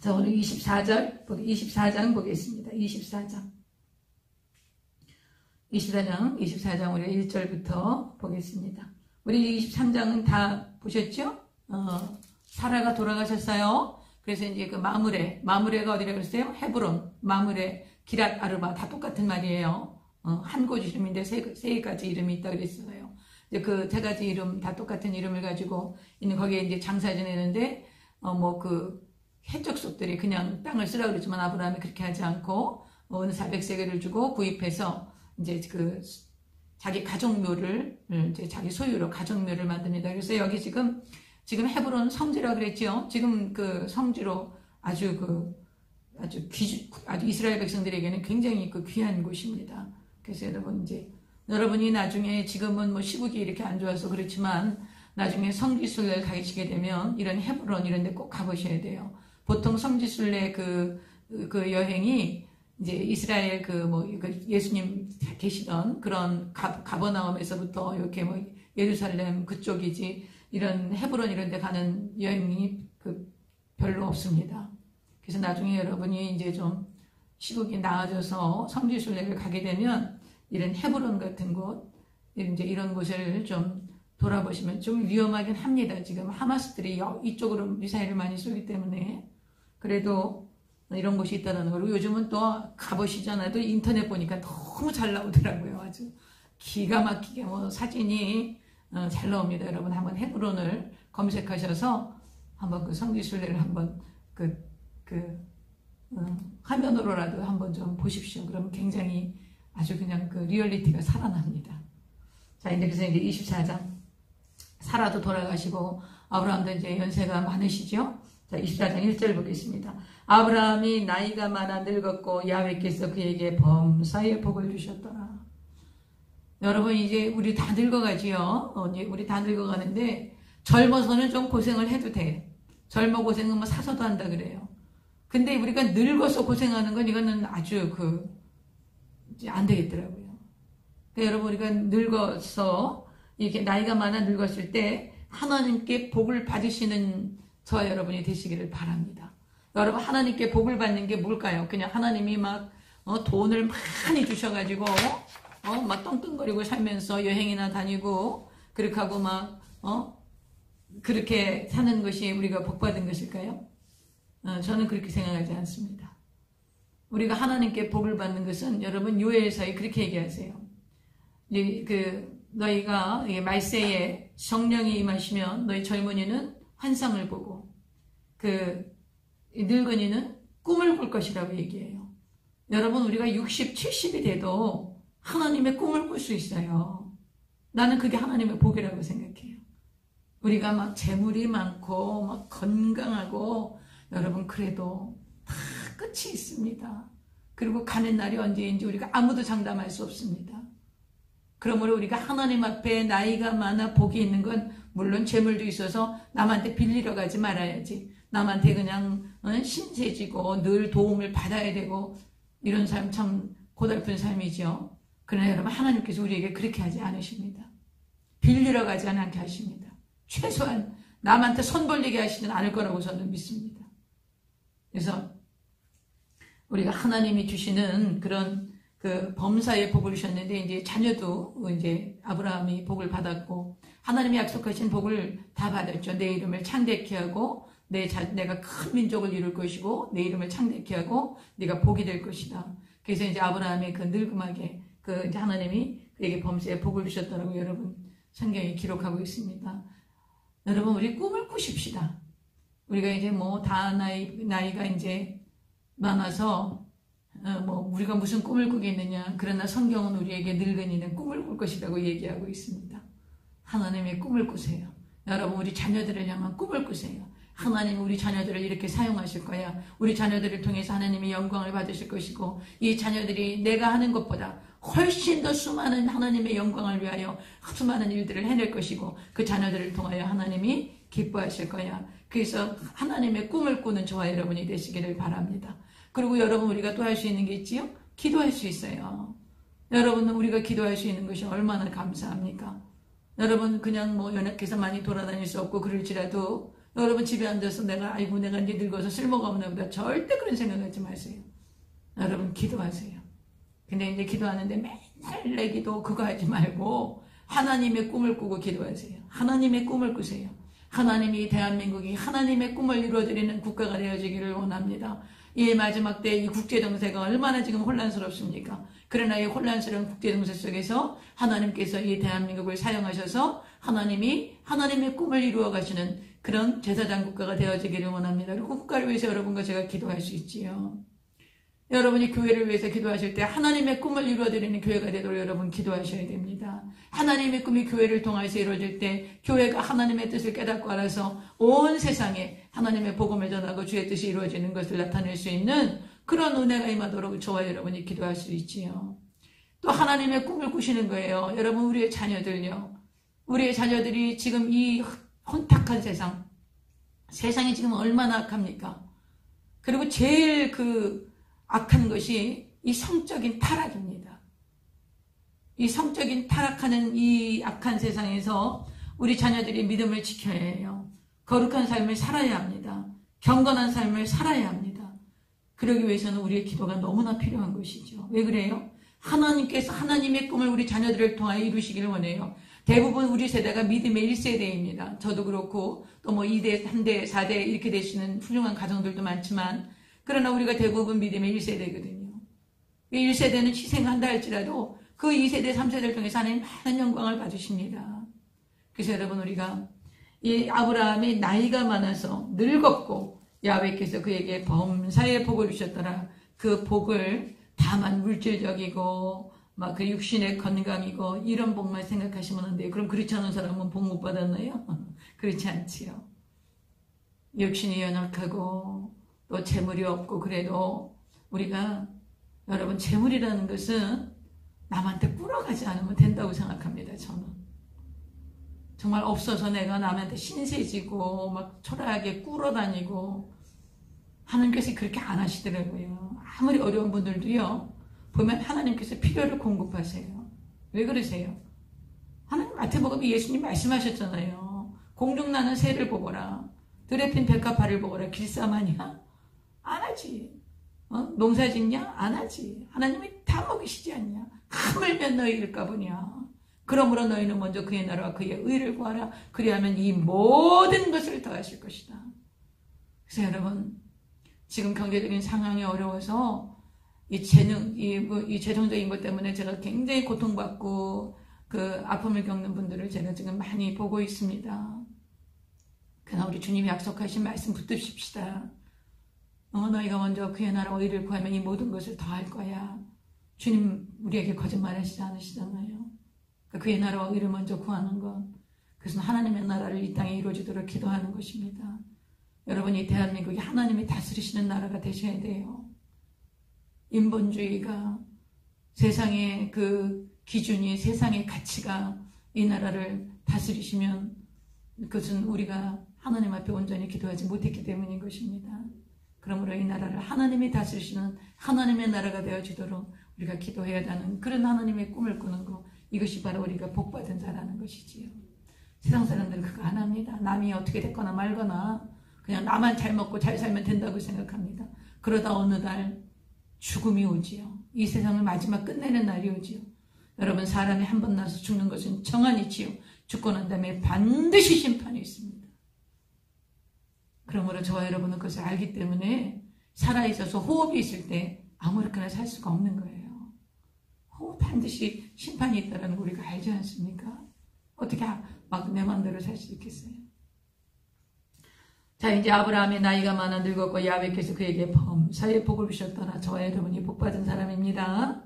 자, 오늘 24장 보겠습니다. 24장 우리가 1절부터 보겠습니다. 우리 23장은 다 보셨죠? 사라가 돌아가셨어요. 그래서 이제 그 마므레가 어디라고 했어요? 헤브론, 마므레, 기랏 아르바 다 똑같은 말이에요. 한 곳 이름인데 세 가지 이름이 있다 그랬어요. 이제 그 세 가지 이름 다 똑같은 이름을 가지고 있는 거기에 이제 장사 지내는데 그 해적속들이 그냥 땅을 쓰라고 그랬지만 아브라함이 그렇게 하지 않고 어느 400세겔을 주고 구입해서 이제 그 자기 가족묘를 이제 자기 소유로 가족묘를 만듭니다. 그래서 여기 지금 헤브론 성지라고 그랬지요. 지금 그 성지로 아주 이스라엘 백성들에게는 굉장히 그 귀한 곳입니다. 그래서 여러분이 나중에 지금은 뭐 시국이 이렇게 안 좋아서 그렇지만 나중에 성지순례를 가시게 되면 이런 헤브론 이런 데 꼭 가보셔야 돼요. 보통 성지순례 그 여행이 이제 이스라엘 예수님 계시던 그런 가버나움에서부터 이렇게 예루살렘 그쪽이지 이런 헤브론 이런 데 가는 여행이 별로 없습니다. 그래서 나중에 여러분이 이제 좀 시국이 나아져서 성지순례를 가게 되면 이런 헤브론 같은 곳, 이제 이런 곳을 좀 돌아보시면 좀 위험하긴 합니다. 지금 하마스들이 이쪽으로 미사일을 많이 쏘기 때문에. 그래도 이런 곳이 있다는 걸. 요즘은 또 가보시잖아요. 인터넷 보니까 너무 잘 나오더라고요. 아주 기가 막히게 사진이 잘 나옵니다. 여러분 한번 헤브론을 검색하셔서 한번 그 성지순례를 한번 화면으로라도 한번 좀 보십시오. 그러면 굉장히 아주 그냥 그 리얼리티가 살아납니다. 자, 그래서 이제 24장. 사라도 돌아가시고, 아브라함도 이제 연세가 많으시죠? 자, 24장 1절 보겠습니다. 아브라함이 나이가 많아 늙었고, 야훼께서 그에게 범사의 복을 주셨더라. 여러분, 이제 우리 다 늙어가지요? 우리 다 늙어가는데, 젊어서는 좀 고생을 해도 돼. 젊어 고생은 사서도 한다 그래요. 근데 우리가 늙어서 고생하는 건 이거는 아주 안 되겠더라고요. 그러니까 여러분 우리가 늙어서 이렇게 나이가 많아 늙었을 때 하나님께 복을 받으시는 저와 여러분이 되시기를 바랍니다. 여러분 하나님께 복을 받는 게 뭘까요? 그냥 하나님이 돈을 많이 주셔가지고 막 떵떵거리고 살면서 여행이나 다니고 그렇게 하고 그렇게 사는 것이 우리가 복 받은 것일까요? 저는 그렇게 생각하지 않습니다. 우리가 하나님께 복을 받는 것은 여러분 요엘서에 그렇게 얘기하세요. 너희가 말세에 성령이 임하시면 너희 젊은이는 환상을 보고 늙은이는 꿈을 꿀 것이라고 얘기해요. 여러분 우리가 60, 70이 돼도 하나님의 꿈을 꿀 수 있어요. 나는 그게 하나님의 복이라고 생각해요. 우리가 재물이 많고 건강하고 여러분 그래도 다 끝이 있습니다. 그리고 가는 날이 언제인지 우리가 아무도 장담할 수 없습니다. 그러므로 우리가 하나님 앞에 나이가 많아 복이 있는 건 물론 재물도 있어서 남한테 빌리러 가지 말아야지. 남한테 그냥 신세지고 늘 도움을 받아야 되고 이런 삶 참 고달픈 삶이죠. 그러나 여러분 하나님께서 우리에게 그렇게 하지 않으십니다. 빌리러 가지 않게 하십니다. 최소한 남한테 손 벌리게 하시진 않을 거라고 저는 믿습니다. 그래서 우리가 하나님이 주시는 그런 범사의 복을 주셨는데 이제 자녀도 이제 아브라함이 복을 받았고 하나님이 약속하신 복을 다 받았죠. 내 이름을 창대케 하고 내가 큰 민족을 이룰 것이고 내 이름을 창대케 하고 네가 복이 될 것이다. 그래서 이제 아브라함이 늙음하게 이제 하나님이 그에게 범사의 복을 주셨다고 여러분 성경이 기록하고 있습니다. 여러분 우리 꿈을 꾸십시다. 우리가 이제 다 나이가 이제 많아서 우리가 무슨 꿈을 꾸겠느냐. 그러나 성경은 우리에게 늙은이는 꿈을 꿀 것이라고 얘기하고 있습니다. 하나님의 꿈을 꾸세요. 여러분 우리 자녀들을 향한 꿈을 꾸세요. 하나님 우리 자녀들을 이렇게 사용하실 거야. 우리 자녀들을 통해서 하나님이 영광을 받으실 것이고 이 자녀들이 내가 하는 것보다 훨씬 더 수많은 하나님의 영광을 위하여 수많은 일들을 해낼 것이고 그 자녀들을 통하여 하나님이 기뻐하실 거야. 그래서 하나님의 꿈을 꾸는 저와 여러분이 되시기를 바랍니다. 그리고 여러분 우리가 또 할 수 있는 게 있지요? 기도할 수 있어요. 여러분은 우리가 기도할 수 있는 것이 얼마나 감사합니까? 여러분 그냥 연약해서 많이 돌아다닐 수 없고 그럴지라도 여러분 집에 앉아서 내가 이제 늙어서 쓸모가 없나 보다. 절대 그런 생각하지 마세요. 여러분 기도하세요. 근데 이제 기도하는데 맨날 내 기도 그거 하지 말고 하나님의 꿈을 꾸고 기도하세요. 하나님의 꿈을 꾸세요. 하나님이 대한민국이 하나님의 꿈을 이루어드리는 국가가 되어지기를 원합니다. 이 마지막 때 이 국제정세가 얼마나 지금 혼란스럽습니까? 그러나 이 혼란스러운 국제정세 속에서 하나님께서 이 대한민국을 사용하셔서 하나님이 하나님의 꿈을 이루어 가시는 그런 제사장 국가가 되어지기를 원합니다. 그리고 국가를 위해서 여러분과 제가 기도할 수 있지요. 여러분이 교회를 위해서 기도하실 때 하나님의 꿈을 이루어드리는 교회가 되도록 여러분 기도하셔야 됩니다. 하나님의 꿈이 교회를 통해서 이루어질 때 교회가 하나님의 뜻을 깨닫고 알아서 온 세상에 하나님의 복음을 전하고 주의 뜻이 이루어지는 것을 나타낼 수 있는 그런 은혜가 임하도록 저와 여러분이 기도할 수 있지요. 또 하나님의 꿈을 꾸시는 거예요. 여러분 우리의 자녀들요. 우리의 자녀들이 지금 이 혼탁한 세상이 지금 얼마나 악합니까? 그리고 제일 악한 것이 이 성적인 타락입니다. 이 성적인 타락하는 이 악한 세상에서 우리 자녀들이 믿음을 지켜야 해요. 거룩한 삶을 살아야 합니다. 경건한 삶을 살아야 합니다. 그러기 위해서는 우리의 기도가 너무나 필요한 것이죠. 왜 그래요? 하나님께서 하나님의 꿈을 우리 자녀들을 통하여 이루시기를 원해요. 대부분 우리 세대가 믿음의 1세대입니다. 저도 그렇고 또 2대, 3대, 4대 이렇게 되시는 훌륭한 가정들도 많지만 그러나 우리가 대부분 믿음의 1세대거든요. 이 1세대는 희생한다 할지라도 그 2세대, 3세대를 통해서 하나님 많은 영광을 받으십니다. 그래서 여러분 우리가 이 아브라함이 나이가 많아서 늙었고 야훼께서 그에게 범사의 복을 주셨더라. 그 복을 다만 물질적이고 막 그 육신의 건강이고 이런 복만 생각하시면 안 돼요. 그럼 그렇지 않은 사람은 복 못 받았나요? 그렇지 않지요. 육신이 연약하고 또 재물이 없고 그래도 우리가 여러분 재물이라는 것은 남한테 꿇어가지 않으면 된다고 생각합니다. 저는 정말 없어서 내가 남한테 신세지고 막 초라하게 꿇어다니고 하나님께서 그렇게 안 하시더라고요. 아무리 어려운 분들도요 보면 하나님께서 필요를 공급하세요. 왜 그러세요? 하나님 마태복음에 예수님 말씀하셨잖아요. 공중나는 새를 보거라. 들에 핀 백합화를 보거라. 길쌈하냐? 안 하지. 농사 짓냐? 안 하지. 하나님이 다 먹이시지 않냐? 하물며 너희 일까보냐. 그러므로 너희는 먼저 그의 나라와 그의 의를 구하라. 그리하면 이 모든 것을 더하실 것이다. 그래서 여러분 지금 경제적인 상황이 어려워서 이 재정적인 것 때문에 제가 굉장히 고통받고 그 아픔을 겪는 분들을 제가 지금 많이 보고 있습니다. 그러나 우리 주님이 약속하신 말씀 붙드십시다. 너희가 먼저 그의 나라와 의를 구하면 이 모든 것을 더할 거야. 주님 우리에게 거짓말하시지 않으시잖아요. 그의 나라와 의를 먼저 구하는 것, 그것은 하나님의 나라를 이 땅에 이루어지도록 기도하는 것입니다. 여러분 이 대한민국이 하나님이 다스리시는 나라가 되셔야 돼요. 인본주의가 세상의 그 기준이 세상의 가치가 이 나라를 다스리시면 그것은 우리가 하나님 앞에 온전히 기도하지 못했기 때문인 것입니다. 그러므로 이 나라를 하나님이 다스리시는 하나님의 나라가 되어지도록 우리가 기도해야 하는 그런 하나님의 꿈을 꾸는 것, 이것이 바로 우리가 복받은 자라는 것이지요. 세상 사람들은 그거 안 합니다. 남이 어떻게 됐거나 말거나 그냥 나만 잘 먹고 잘 살면 된다고 생각합니다. 그러다 어느 날 죽음이 오지요. 이 세상을 마지막 끝내는 날이 오지요. 여러분 사람이 한 번 나서 죽는 것은 정한이지요. 죽고 난 다음에 반드시 심판이 있습니다. 그러므로 저와 여러분은 그것을 알기 때문에 살아있어서 호흡이 있을 때 아무렇게나 살 수가 없는 거예요. 반드시 심판이 있다는 거 우리가 알지 않습니까? 어떻게 막 내 마음대로 살 수 있겠어요? 자, 이제 아브라함의 나이가 많아 늙었고 야훼께서 그에게 범사의 복을 주셨더라. 저와 여러분이 복받은 사람입니다.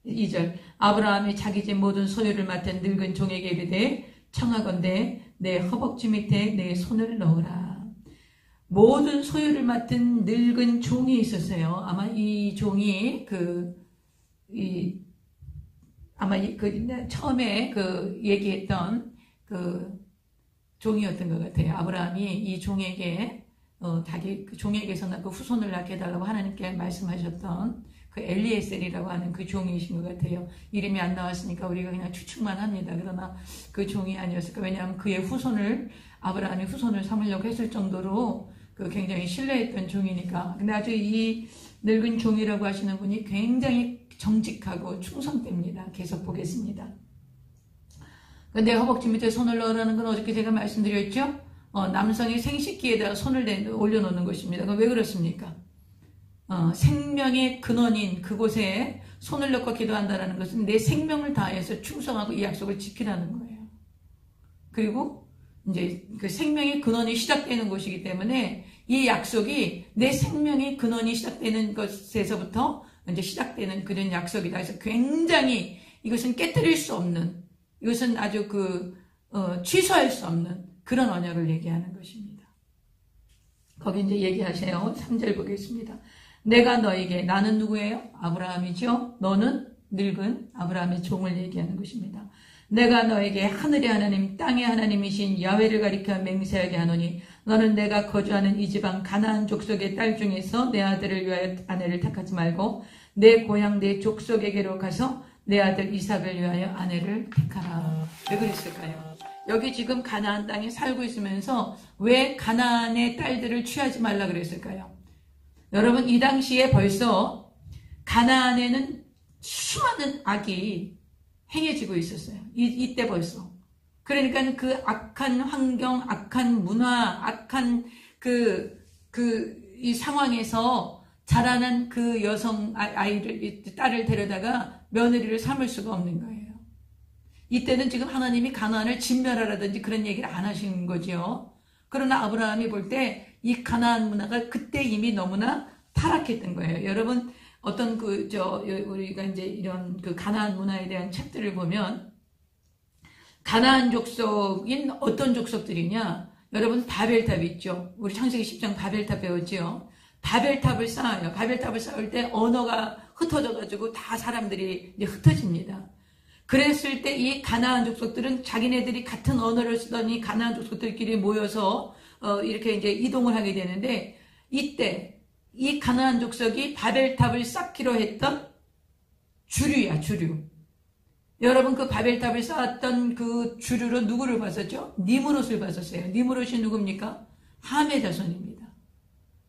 2절 아브라함이 자기 집 모든 소유를 맡은 늙은 종에게 이르되 청하건대 내 허벅지 밑에 내 손을 넣으라. 모든 소유를 맡은 늙은 종이 있었어요. 아마 이 종이 처음에 얘기했던 종이었던 것 같아요. 아브라함이 이 종에게 종에게서 그 후손을 낳게 해달라고 하나님께 말씀하셨던 그 엘리에셀이라고 하는 그 종이신 것 같아요. 이름이 안 나왔으니까 우리가 그냥 추측만 합니다. 그러나 그 종이 아니었을까? 왜냐하면 그의 후손을 아브라함이 후손을 삼으려고 했을 정도로 그 굉장히 신뢰했던 종이니까. 근데 아주 이 늙은 종이라고 하시는 분이 굉장히 정직하고 충성됩니다. 계속 보겠습니다. 근데 허벅지 밑에 손을 넣으라는 건 어저께 제가 말씀드렸죠? 남성이 생식기에다가 손을 올려놓는 것입니다. 왜 그렇습니까? 생명의 근원인 그곳에 손을 넣고 기도한다는 것은 내 생명을 다해서 충성하고 이 약속을 지키라는 거예요. 그리고 이제 그 생명의 근원이 시작되는 곳이기 때문에 이 약속이 내 생명의 근원이 시작되는 것에서부터 이제 시작되는 그런 약속이다. 그래서 굉장히 이것은 깨뜨릴 수 없는, 이것은 아주 취소할 수 없는 그런 언약을 얘기하는 것입니다. 거기 이제 얘기하세요. 3절 보겠습니다. 내가 너에게, 나는 누구예요? 아브라함이죠. 너는 늙은 아브라함의 종을 얘기하는 것입니다. 내가 너에게 하늘의 하나님 땅의 하나님이신 야훼를 가리켜 맹세하게 하노니 너는 내가 거주하는 이 지방 가나안 족속의 딸 중에서 내 아들을 위하여 아내를 택하지 말고 내 고향 내 족속에게로 가서 내 아들 이삭을 위하여 아내를 택하라. 왜 그랬을까요? 여기 지금 가나안 땅에 살고 있으면서 왜 가나안의 딸들을 취하지 말라 그랬을까요? 여러분, 이 당시에 벌써 가나안에는 수많은 악이 행해지고 있었어요. 이때 벌써. 그러니까 그 악한 환경, 악한 문화, 악한 이 상황에서 자라난 그 여성 딸을 데려다가 며느리를 삼을 수가 없는 거예요. 이때는 지금 하나님이 가나안을 진멸하라든지 그런 얘기를 안 하시는 거죠. 그러나 아브라함이 볼 때 이 가나안 문화가 그때 이미 너무나 타락했던 거예요. 여러분, 우리가 이제 이런 그 가나안 문화에 대한 책들을 보면, 가나안 족속인 어떤 족속들이냐? 여러분, 바벨탑 있죠? 우리 창세기 10장 바벨탑 배웠죠? 바벨탑을 쌓아요. 바벨탑을 쌓을 때 언어가 흩어져가지고 다 사람들이 이제 흩어집니다. 그랬을 때 이 가나안 족속들은 자기네들이 같은 언어를 쓰던 이 가나안 족속들끼리 모여서 이렇게 이제 이동을 하게 되는데, 이때 이 가나안 족속이 바벨탑을 쌓기로 했던 주류야, 주류. 여러분, 그 바벨탑을 쌓았던 그 주류로 누구를 봤었죠? 니므롯을 봤었어요. 니므롯이 누굽니까? 함의 자손입니다.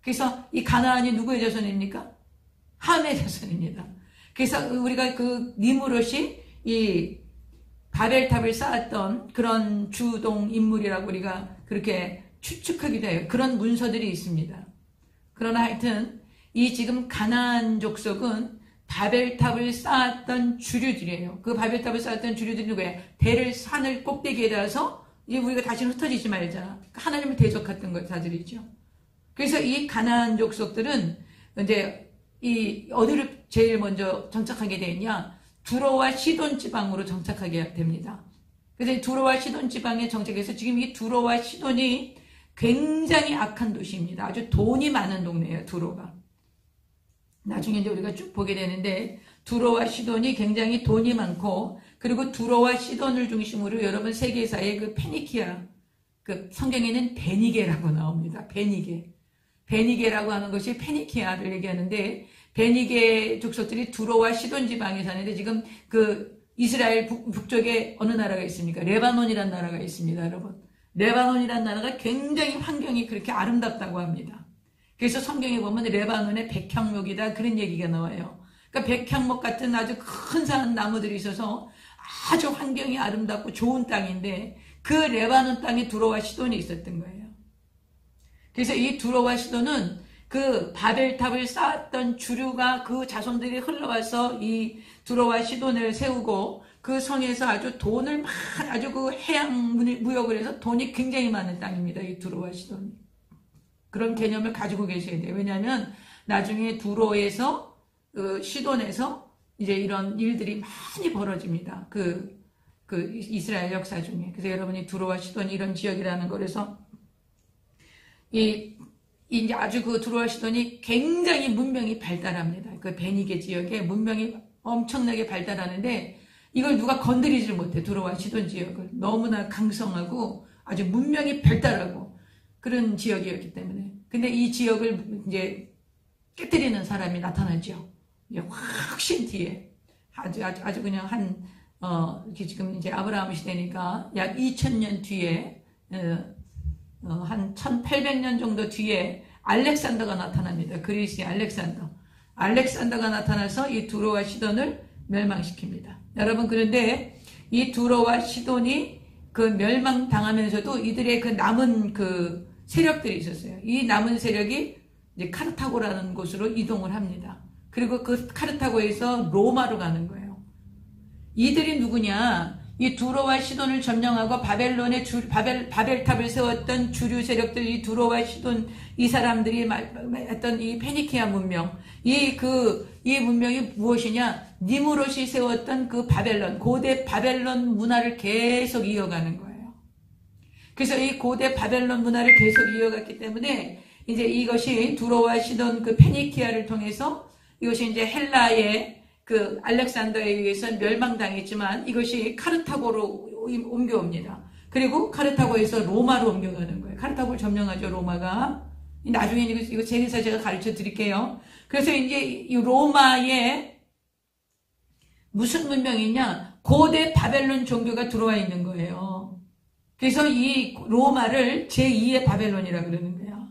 그래서 이 가나안이 누구의 자손입니까? 함의 자손입니다. 그래서 우리가 그 니므롯이 이 바벨탑을 쌓았던 그런 주동 인물이라고 우리가 그렇게 추측하기도 해요. 그런 문서들이 있습니다. 그러나 하여튼 이 지금 가나안 족속은 바벨탑을 쌓았던 주류들이에요. 그 바벨탑을 쌓았던 주류들이 누구예요? 대를 산을 꼭대기에 닿아서 이제 우리가 다시는 흩어지지 말자. 하나님을 대적했던 자들이죠. 그래서 이 가나안 족속들은 이제 어디를 제일 먼저 정착하게 되냐? 두로와 시돈 지방으로 정착하게 됩니다. 그래서 두로와 시돈 지방에 정착해서 지금 이 두로와 시돈이 굉장히 악한 도시입니다. 아주 돈이 많은 동네예요, 두로가. 나중에 이제 우리가 쭉 보게 되는데, 두로와 시돈이 굉장히 돈이 많고, 그리고 두로와 시돈을 중심으로 여러분 세계사의 그 페니키아, 그 성경에는 베니게라고 나옵니다. 베니게라고 하는 것이 페니키아를 얘기하는데, 베니게 족속들이 두로와 시돈 지방에 사는데, 지금 그 이스라엘 북쪽에 어느 나라가 있습니까? 레바논이라는 나라가 있습니다, 여러분. 레바논이라는 나라가 굉장히 환경이 그렇게 아름답다고 합니다. 그래서 성경에 보면 레바논의 백향목이다 그런 얘기가 나와요. 그러니까 백향목 같은 아주 큰 나무들이 있어서 아주 환경이 아름답고 좋은 땅인데, 그 레바논 땅에 두로와 시돈이 있었던 거예요. 그래서 이 두로와 시돈은 그 바벨탑을 쌓았던 주류가 그 자손들이 흘러와서 이 두로와 시돈을 세우고, 그 성에서 아주 돈을 아주 그 해양 무역을 해서 돈이 굉장히 많은 땅입니다. 이 두로와 시돈이. 그런 개념을 가지고 계셔야 돼요. 왜냐하면 나중에 두로에서 시돈에서 이제 이런 일들이 많이 벌어집니다. 그 이스라엘 역사 중에. 그래서 여러분이 두로와 시돈이 이런 지역이라는 거라서 이제 아주 그 두로와 시돈이 굉장히 문명이 발달합니다. 그 베니게 지역에 문명이 엄청나게 발달하는데, 이걸 누가 건드리질 못해. 두로와 시돈 지역을. 너무나 강성하고 아주 문명이 발달하고 그런 지역이었기 때문에. 근데 이 지역을 이제 깨뜨리는 사람이 나타나죠. 이제 훨씬 뒤에. 아주 그냥 지금 이제 아브라함 시대니까 약 2000년 뒤에, 한 1800년 정도 뒤에 알렉산더가 나타납니다. 그리스의 알렉산더. 알렉산더가 나타나서 이 두로와 시돈을 멸망시킵니다. 여러분, 그런데 이 두로와 시돈이 그 멸망당하면서도 이들의 그 남은 그 세력들이 있었어요. 이 남은 세력이 이제 카르타고라는 곳으로 이동을 합니다. 그리고 그 카르타고에서 로마로 가는 거예요. 이들이 누구냐? 이 두로와 시돈을 점령하고 바벨론의 바벨탑을 세웠던 주류 세력들, 이 두로와 시돈, 이 사람들이 했던 이 페니키아 문명, 이 문명이 무엇이냐? 니무롯이 세웠던 그 바벨론, 고대 바벨론 문화를 계속 이어가는 거예요. 그래서 이 고대 바벨론 문화를 계속 이어갔기 때문에 이제 이것이 두로와 시돈 그 페니키아를 통해서 이것이 이제 헬라의 그 알렉산더에 의해서 멸망당했지만 이것이 카르타고로 옮겨옵니다. 그리고 카르타고에서 로마로 옮겨가는 거예요. 카르타고를 점령하죠, 로마가. 나중에 이거 제기사 제가 가르쳐 드릴게요. 그래서 이제 이 로마에 무슨 문명이냐? 고대 바벨론 종교가 들어와 있는 거예요. 그래서 이 로마를 제2의 바벨론이라고 그러는 거예요.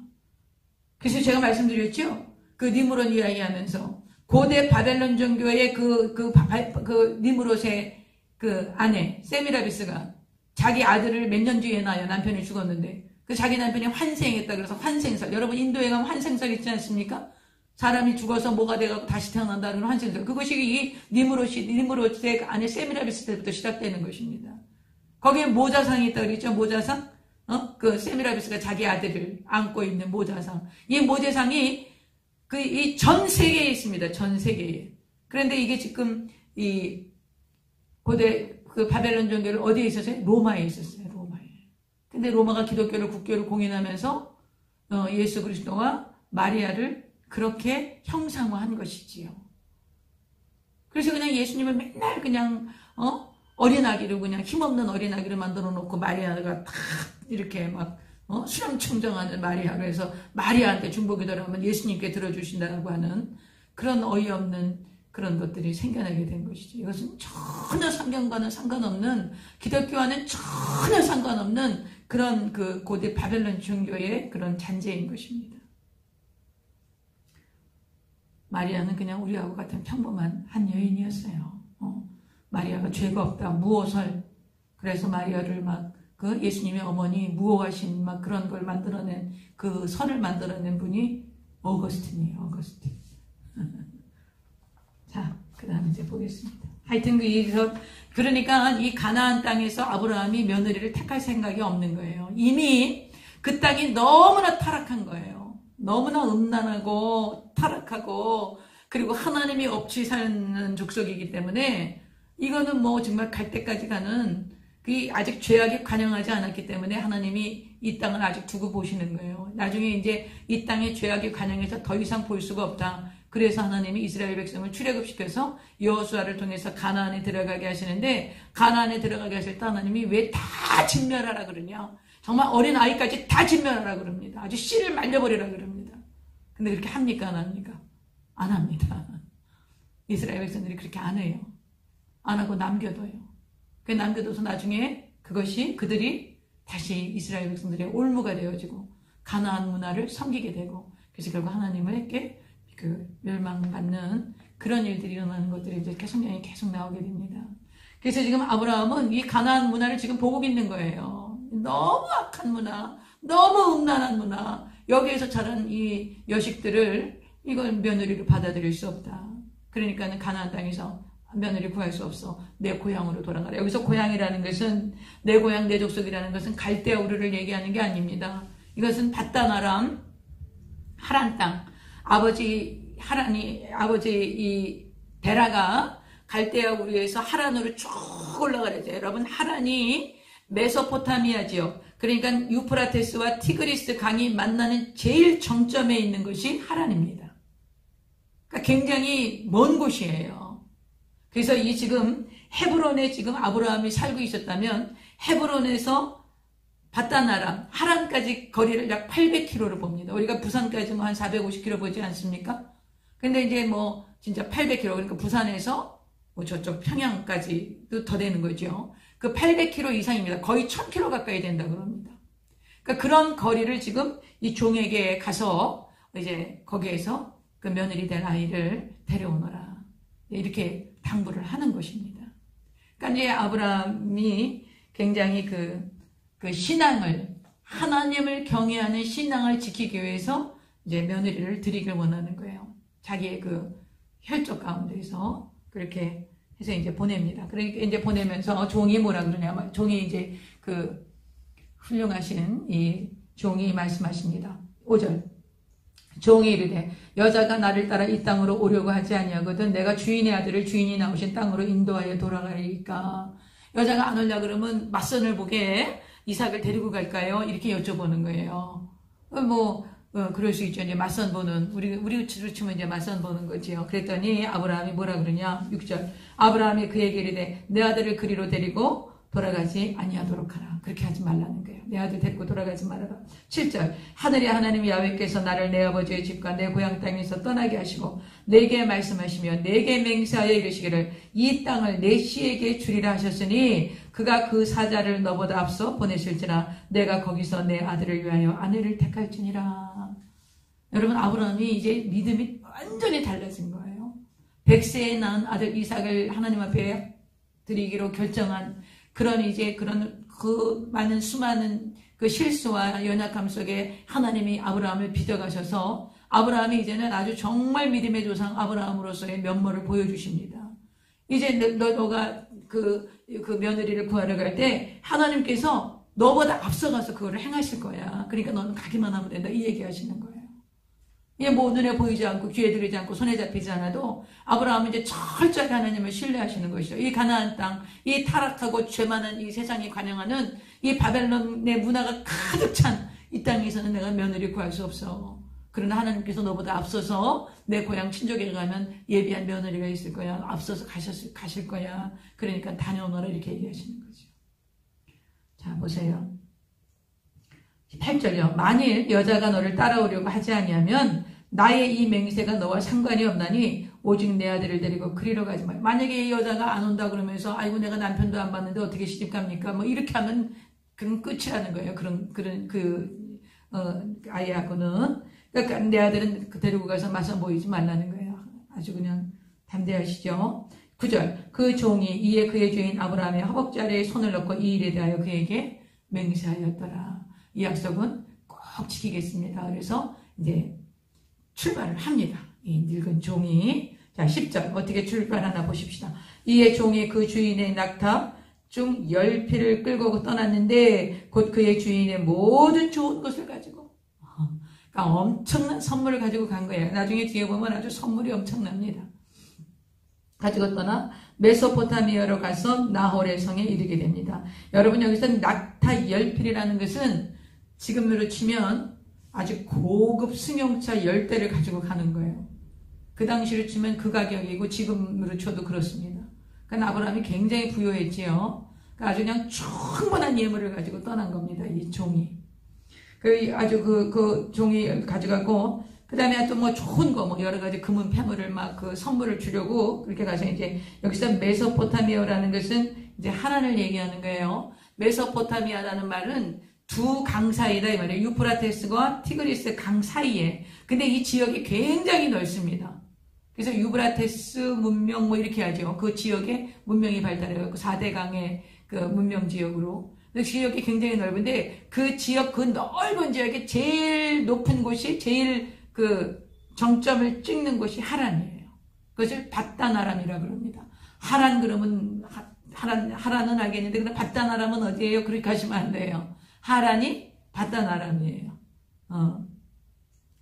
그래서 제가 말씀드렸죠? 그 니무롯 이야기하면서 고대 바벨론 종교의 그 니무롯의 그 아내 세미라비스가 자기 아들을 몇 년 뒤에 낳아요. 남편이 죽었는데 그 자기 남편이 환생했다 그래서 환생설. 여러분 인도에 가면 환생설 있지 않습니까? 사람이 죽어서 뭐가 돼가고 다시 태어난다는 환생설. 그것이 이 니무롯의 아내 세미라비스 때부터 시작되는 것입니다. 거기에 모자상이 있다 그랬죠? 모자상? 그 세미라비스가 자기 아들을 안고 있는 모자상. 이 모자상이 이 전 세계에 있습니다. 전 세계에. 그런데 이게 지금 이 고대 그 바벨론 종교를 어디에 있었어요? 로마에 있었어요. 로마에. 근데 로마가 기독교를 국교를 공인하면서 예수 그리스도와 마리아를 그렇게 형상화한 것이지요. 그래서 그냥 예수님을 맨날 그냥 어린아기를 그냥 힘없는 어린아기를 만들어 놓고 마리아가 탁 이렇게 막 수령충정하는 마리아로 해서 마리아한테 중보기도를 하면 예수님께 들어주신다고 하는 그런 어이없는 그런 것들이 생겨나게 된 것이죠. 이것은 전혀 성경과는 상관없는, 기독교와는 전혀 상관없는 그런 그 고대 바벨론 종교의 그런 잔재인 것입니다. 마리아는 그냥 우리하고 같은 평범한 한 여인이었어요. 마리아가 죄가 없다, 무오설. 그래서 마리아를 그 예수님의 어머니 무오하신 그런 걸 만들어낸 그 설을 만들어낸 분이 어거스틴이에요. 어거스틴. 자, 그 다음 이제 보겠습니다. 하여튼 그러니까 이 가나안 땅에서 아브라함이 며느리를 택할 생각이 없는 거예요. 이미 그 땅이 너무나 타락한 거예요. 너무나 음란하고 타락하고 그리고 하나님이 없이 사는 족속이기 때문에 이거는 뭐 정말 갈 때까지 가는 아직 죄악에 관영하지 않았기 때문에 하나님이 이 땅을 아직 두고 보시는 거예요. 나중에 이제 이 땅에 죄악에 관영해서 더 이상 볼 수가 없다. 그래서 하나님이 이스라엘 백성을 출애굽시켜서 여호수아를 통해서 가나안에 들어가게 하시는데, 가나안에 들어가게 하실 때 하나님이 왜 다 진멸하라 그러냐? 정말 어린 아이까지 다 진멸하라 그럽니다. 아주 씨를 말려버리라 그럽니다. 근데 그렇게 합니까? 안 합니까? 안 합니다. 이스라엘 백성들이 그렇게 안 해요. 안 하고 남겨둬요. 그 남겨둬서 나중에 그들이 다시 이스라엘 백성들의 올무가 되어지고 가나안 문화를 섬기게 되고, 그래서 결국 하나님에게 멸망받는 그런 일들이 일어나는 것들이 이제 성경에 계속 나오게 됩니다. 그래서 지금 아브라함은 이 가나안 문화를 지금 보고 있는 거예요. 너무 악한 문화, 너무 음란한 문화, 여기에서 자란 이 여식들을 이걸 며느리로 받아들일 수 없다. 그러니까는 가나안 땅에서 며느리 구할 수 없어. 내 고향으로 돌아가라. 여기서 고향이라는 것은, 내 고향, 내 족속이라는 것은 갈대아 우르를 얘기하는 게 아닙니다. 이것은 밧단 아람, 하란 땅. 아버지 이 데라가 갈대아 우르에서 하란으로 쭉 올라가죠. 여러분, 하란이 메소포타미아 지역, 그러니까 유프라테스와 티그리스 강이 만나는 제일 정점에 있는 것이 하란입니다. 그러니까 굉장히 먼 곳이에요. 그래서 이 지금 헤브론에 지금 아브라함이 살고 있었다면 헤브론에서 밧단 아람, 하란까지 거리를 약 800km로 봅니다. 우리가 부산까지 한 450km 보지 않습니까? 근데 이제 진짜 800km, 그러니까 부산에서 저쪽 평양까지도 더 되는 거죠. 그 800km 이상입니다. 거의 1000km 가까이 된다 그럽니다. 그러니까 그런 거리를 지금 이 종에게 가서 이제 거기에서 그 며느리 될 아이를 데려오너라. 이렇게 당부를 하는 것입니다. 그러니까 이제 아브라함이 굉장히 그 신앙을, 하나님을 경외하는 신앙을 지키기 위해서 이제 며느리를 드리길 원하는 거예요. 자기의 그 혈족 가운데서 그렇게 해서 이제 보냅니다. 그러니까 이제 보내면서 종이 뭐라 그러냐면, 종이 이제 그 훌륭하신 이 종이 말씀하십니다. 5절. 종이 이르되 여자가 나를 따라 이 땅으로 오려고 하지 아니하거든 내가 주인의 아들을 주인이 나오신 땅으로 인도하여 돌아가리까. 여자가 안 오려 그러면 맞선을 보게 이삭을 데리고 갈까요? 이렇게 여쭤보는 거예요. 그럴 수 있죠. 이제 맞선 보는, 우리 치면 이제 맞선 보는 거지요. 그랬더니 아브라함이 뭐라 그러냐? 6절. 아브라함이 그에게 이르되 내 아들을 그리로 데리고 돌아가지 아니하도록 하라. 그렇게 하지 말라는 거예요. 내 아들 데리고 돌아가지 말아라. 7절. 하늘의 하나님 야훼께서 나를 내 아버지의 집과 내 고향 땅에서 떠나게 하시고 내게 말씀하시며 내게 맹세하여 이르시기를 이 땅을 내 씨에게 주리라 하셨으니 그가 그 사자를 너보다 앞서 보내실지라 내가 거기서 내 아들을 위하여 아내를 택할지니라. 여러분, 아브라함이 이제 믿음이 완전히 달라진 거예요. 100세에 낳은 아들 이삭을 하나님 앞에 드리기로 결정한 그런 그 많은 수많은 그 실수와 연약함 속에 하나님이 아브라함을 빚어가셔서 아브라함이 이제는 아주 정말 믿음의 조상 아브라함으로서의 면모를 보여주십니다. 이제 너가 그 며느리를 구하러 갈 때 하나님께서 너보다 앞서가서 그거를 행하실 거야. 그러니까 너는 가기만 하면 된다. 이 얘기 하시는 거예요. 이게 뭐 눈에 보이지 않고 귀에 들리지 않고 손에 잡히지 않아도 아브라함은 이제 철저히 하나님을 신뢰하시는 것이죠. 이 가나안 땅, 이 타락하고 죄 많은 이 세상이 관영하는 이 바벨론의 문화가 가득 찬 이 땅에서는 내가 며느리 구할 수 없어. 그러나 하나님께서 너보다 앞서서 내 고향 친족에 가면 예비한 며느리가 있을 거야. 앞서서 가실 거야. 그러니까 다녀오너라 이렇게 얘기하시는 거죠. 자, 보세요. 8절이요. 만일 여자가 너를 따라오려고 하지 아니하면 나의 이 맹세가 너와 상관이 없나니 오직 내 아들을 데리고 그리로 가지 마. 만약에 이 여자가 안 온다 그러면서 아이고 내가 남편도 안 봤는데 어떻게 시집 갑니까? 뭐 이렇게 하면 그건 끝이라는 거예요. 아이하고는. 그러니까 내 아들은 데리고 가서 맞서 보이지 말라는 거예요. 아주 그냥 담대하시죠. 9절. 그 종이 이에 그의 주인 아브라함의 허벅지 아래에 손을 넣고 이 일에 대하여 그에게 맹세하였더라. 이 약속은 꼭 지키겠습니다. 그래서 이제 출발을 합니다. 이 늙은 종이. 자, 10절. 어떻게 출발하나 보십시다. 이에 종이 그 주인의 낙타 중 10匹를 끌고 떠났는데 곧 그의 주인의 모든 좋은 것을 가지고 그러니까 엄청난 선물을 가지고 간 거예요. 나중에 뒤에 보면 아주 선물이 엄청납니다. 가지고 떠나 메소포타미아로 가서 나홀의 성에 이르게 됩니다. 여러분, 여기서 낙타 10匹이라는 것은 지금으로 치면 아주 고급 승용차 10대를 가지고 가는 거예요. 그 당시로 치면 그 가격이고 지금으로 쳐도 그렇습니다. 그러니까 아브라함이 굉장히 부유했지요. 그러니까 아주 그냥 충분한 예물을 가지고 떠난 겁니다. 이 종이. 그 종이 가져가고, 그 다음에 또 뭐 좋은 거, 뭐 여러 가지 금은 패물을 막 그 선물을 주려고 그렇게 가서 이제 여기서 메소포타미아라는 것은 이제 하란을 얘기하는 거예요. 메소포타미아라는 말은 두 강 사이다 이 말이에요. 유프라테스와 티그리스 강 사이에. 근데 이 지역이 굉장히 넓습니다. 그래서 유브라테스 문명 뭐 이렇게 하죠. 그 지역에 문명이 발달해요. 그 4대 강의 그 문명 지역으로. 그 지역이 굉장히 넓은데 그 지역 그 넓은 지역에 제일 높은 곳이 제일 그 정점을 찍는 곳이 하란이에요. 그것을 바다나람이라 그럽니다. 하란 그러면 하란은 알겠는데 근데 바다나람은 어디예요? 그렇게 하시면 안 돼요. 하란이 바다나람이에요.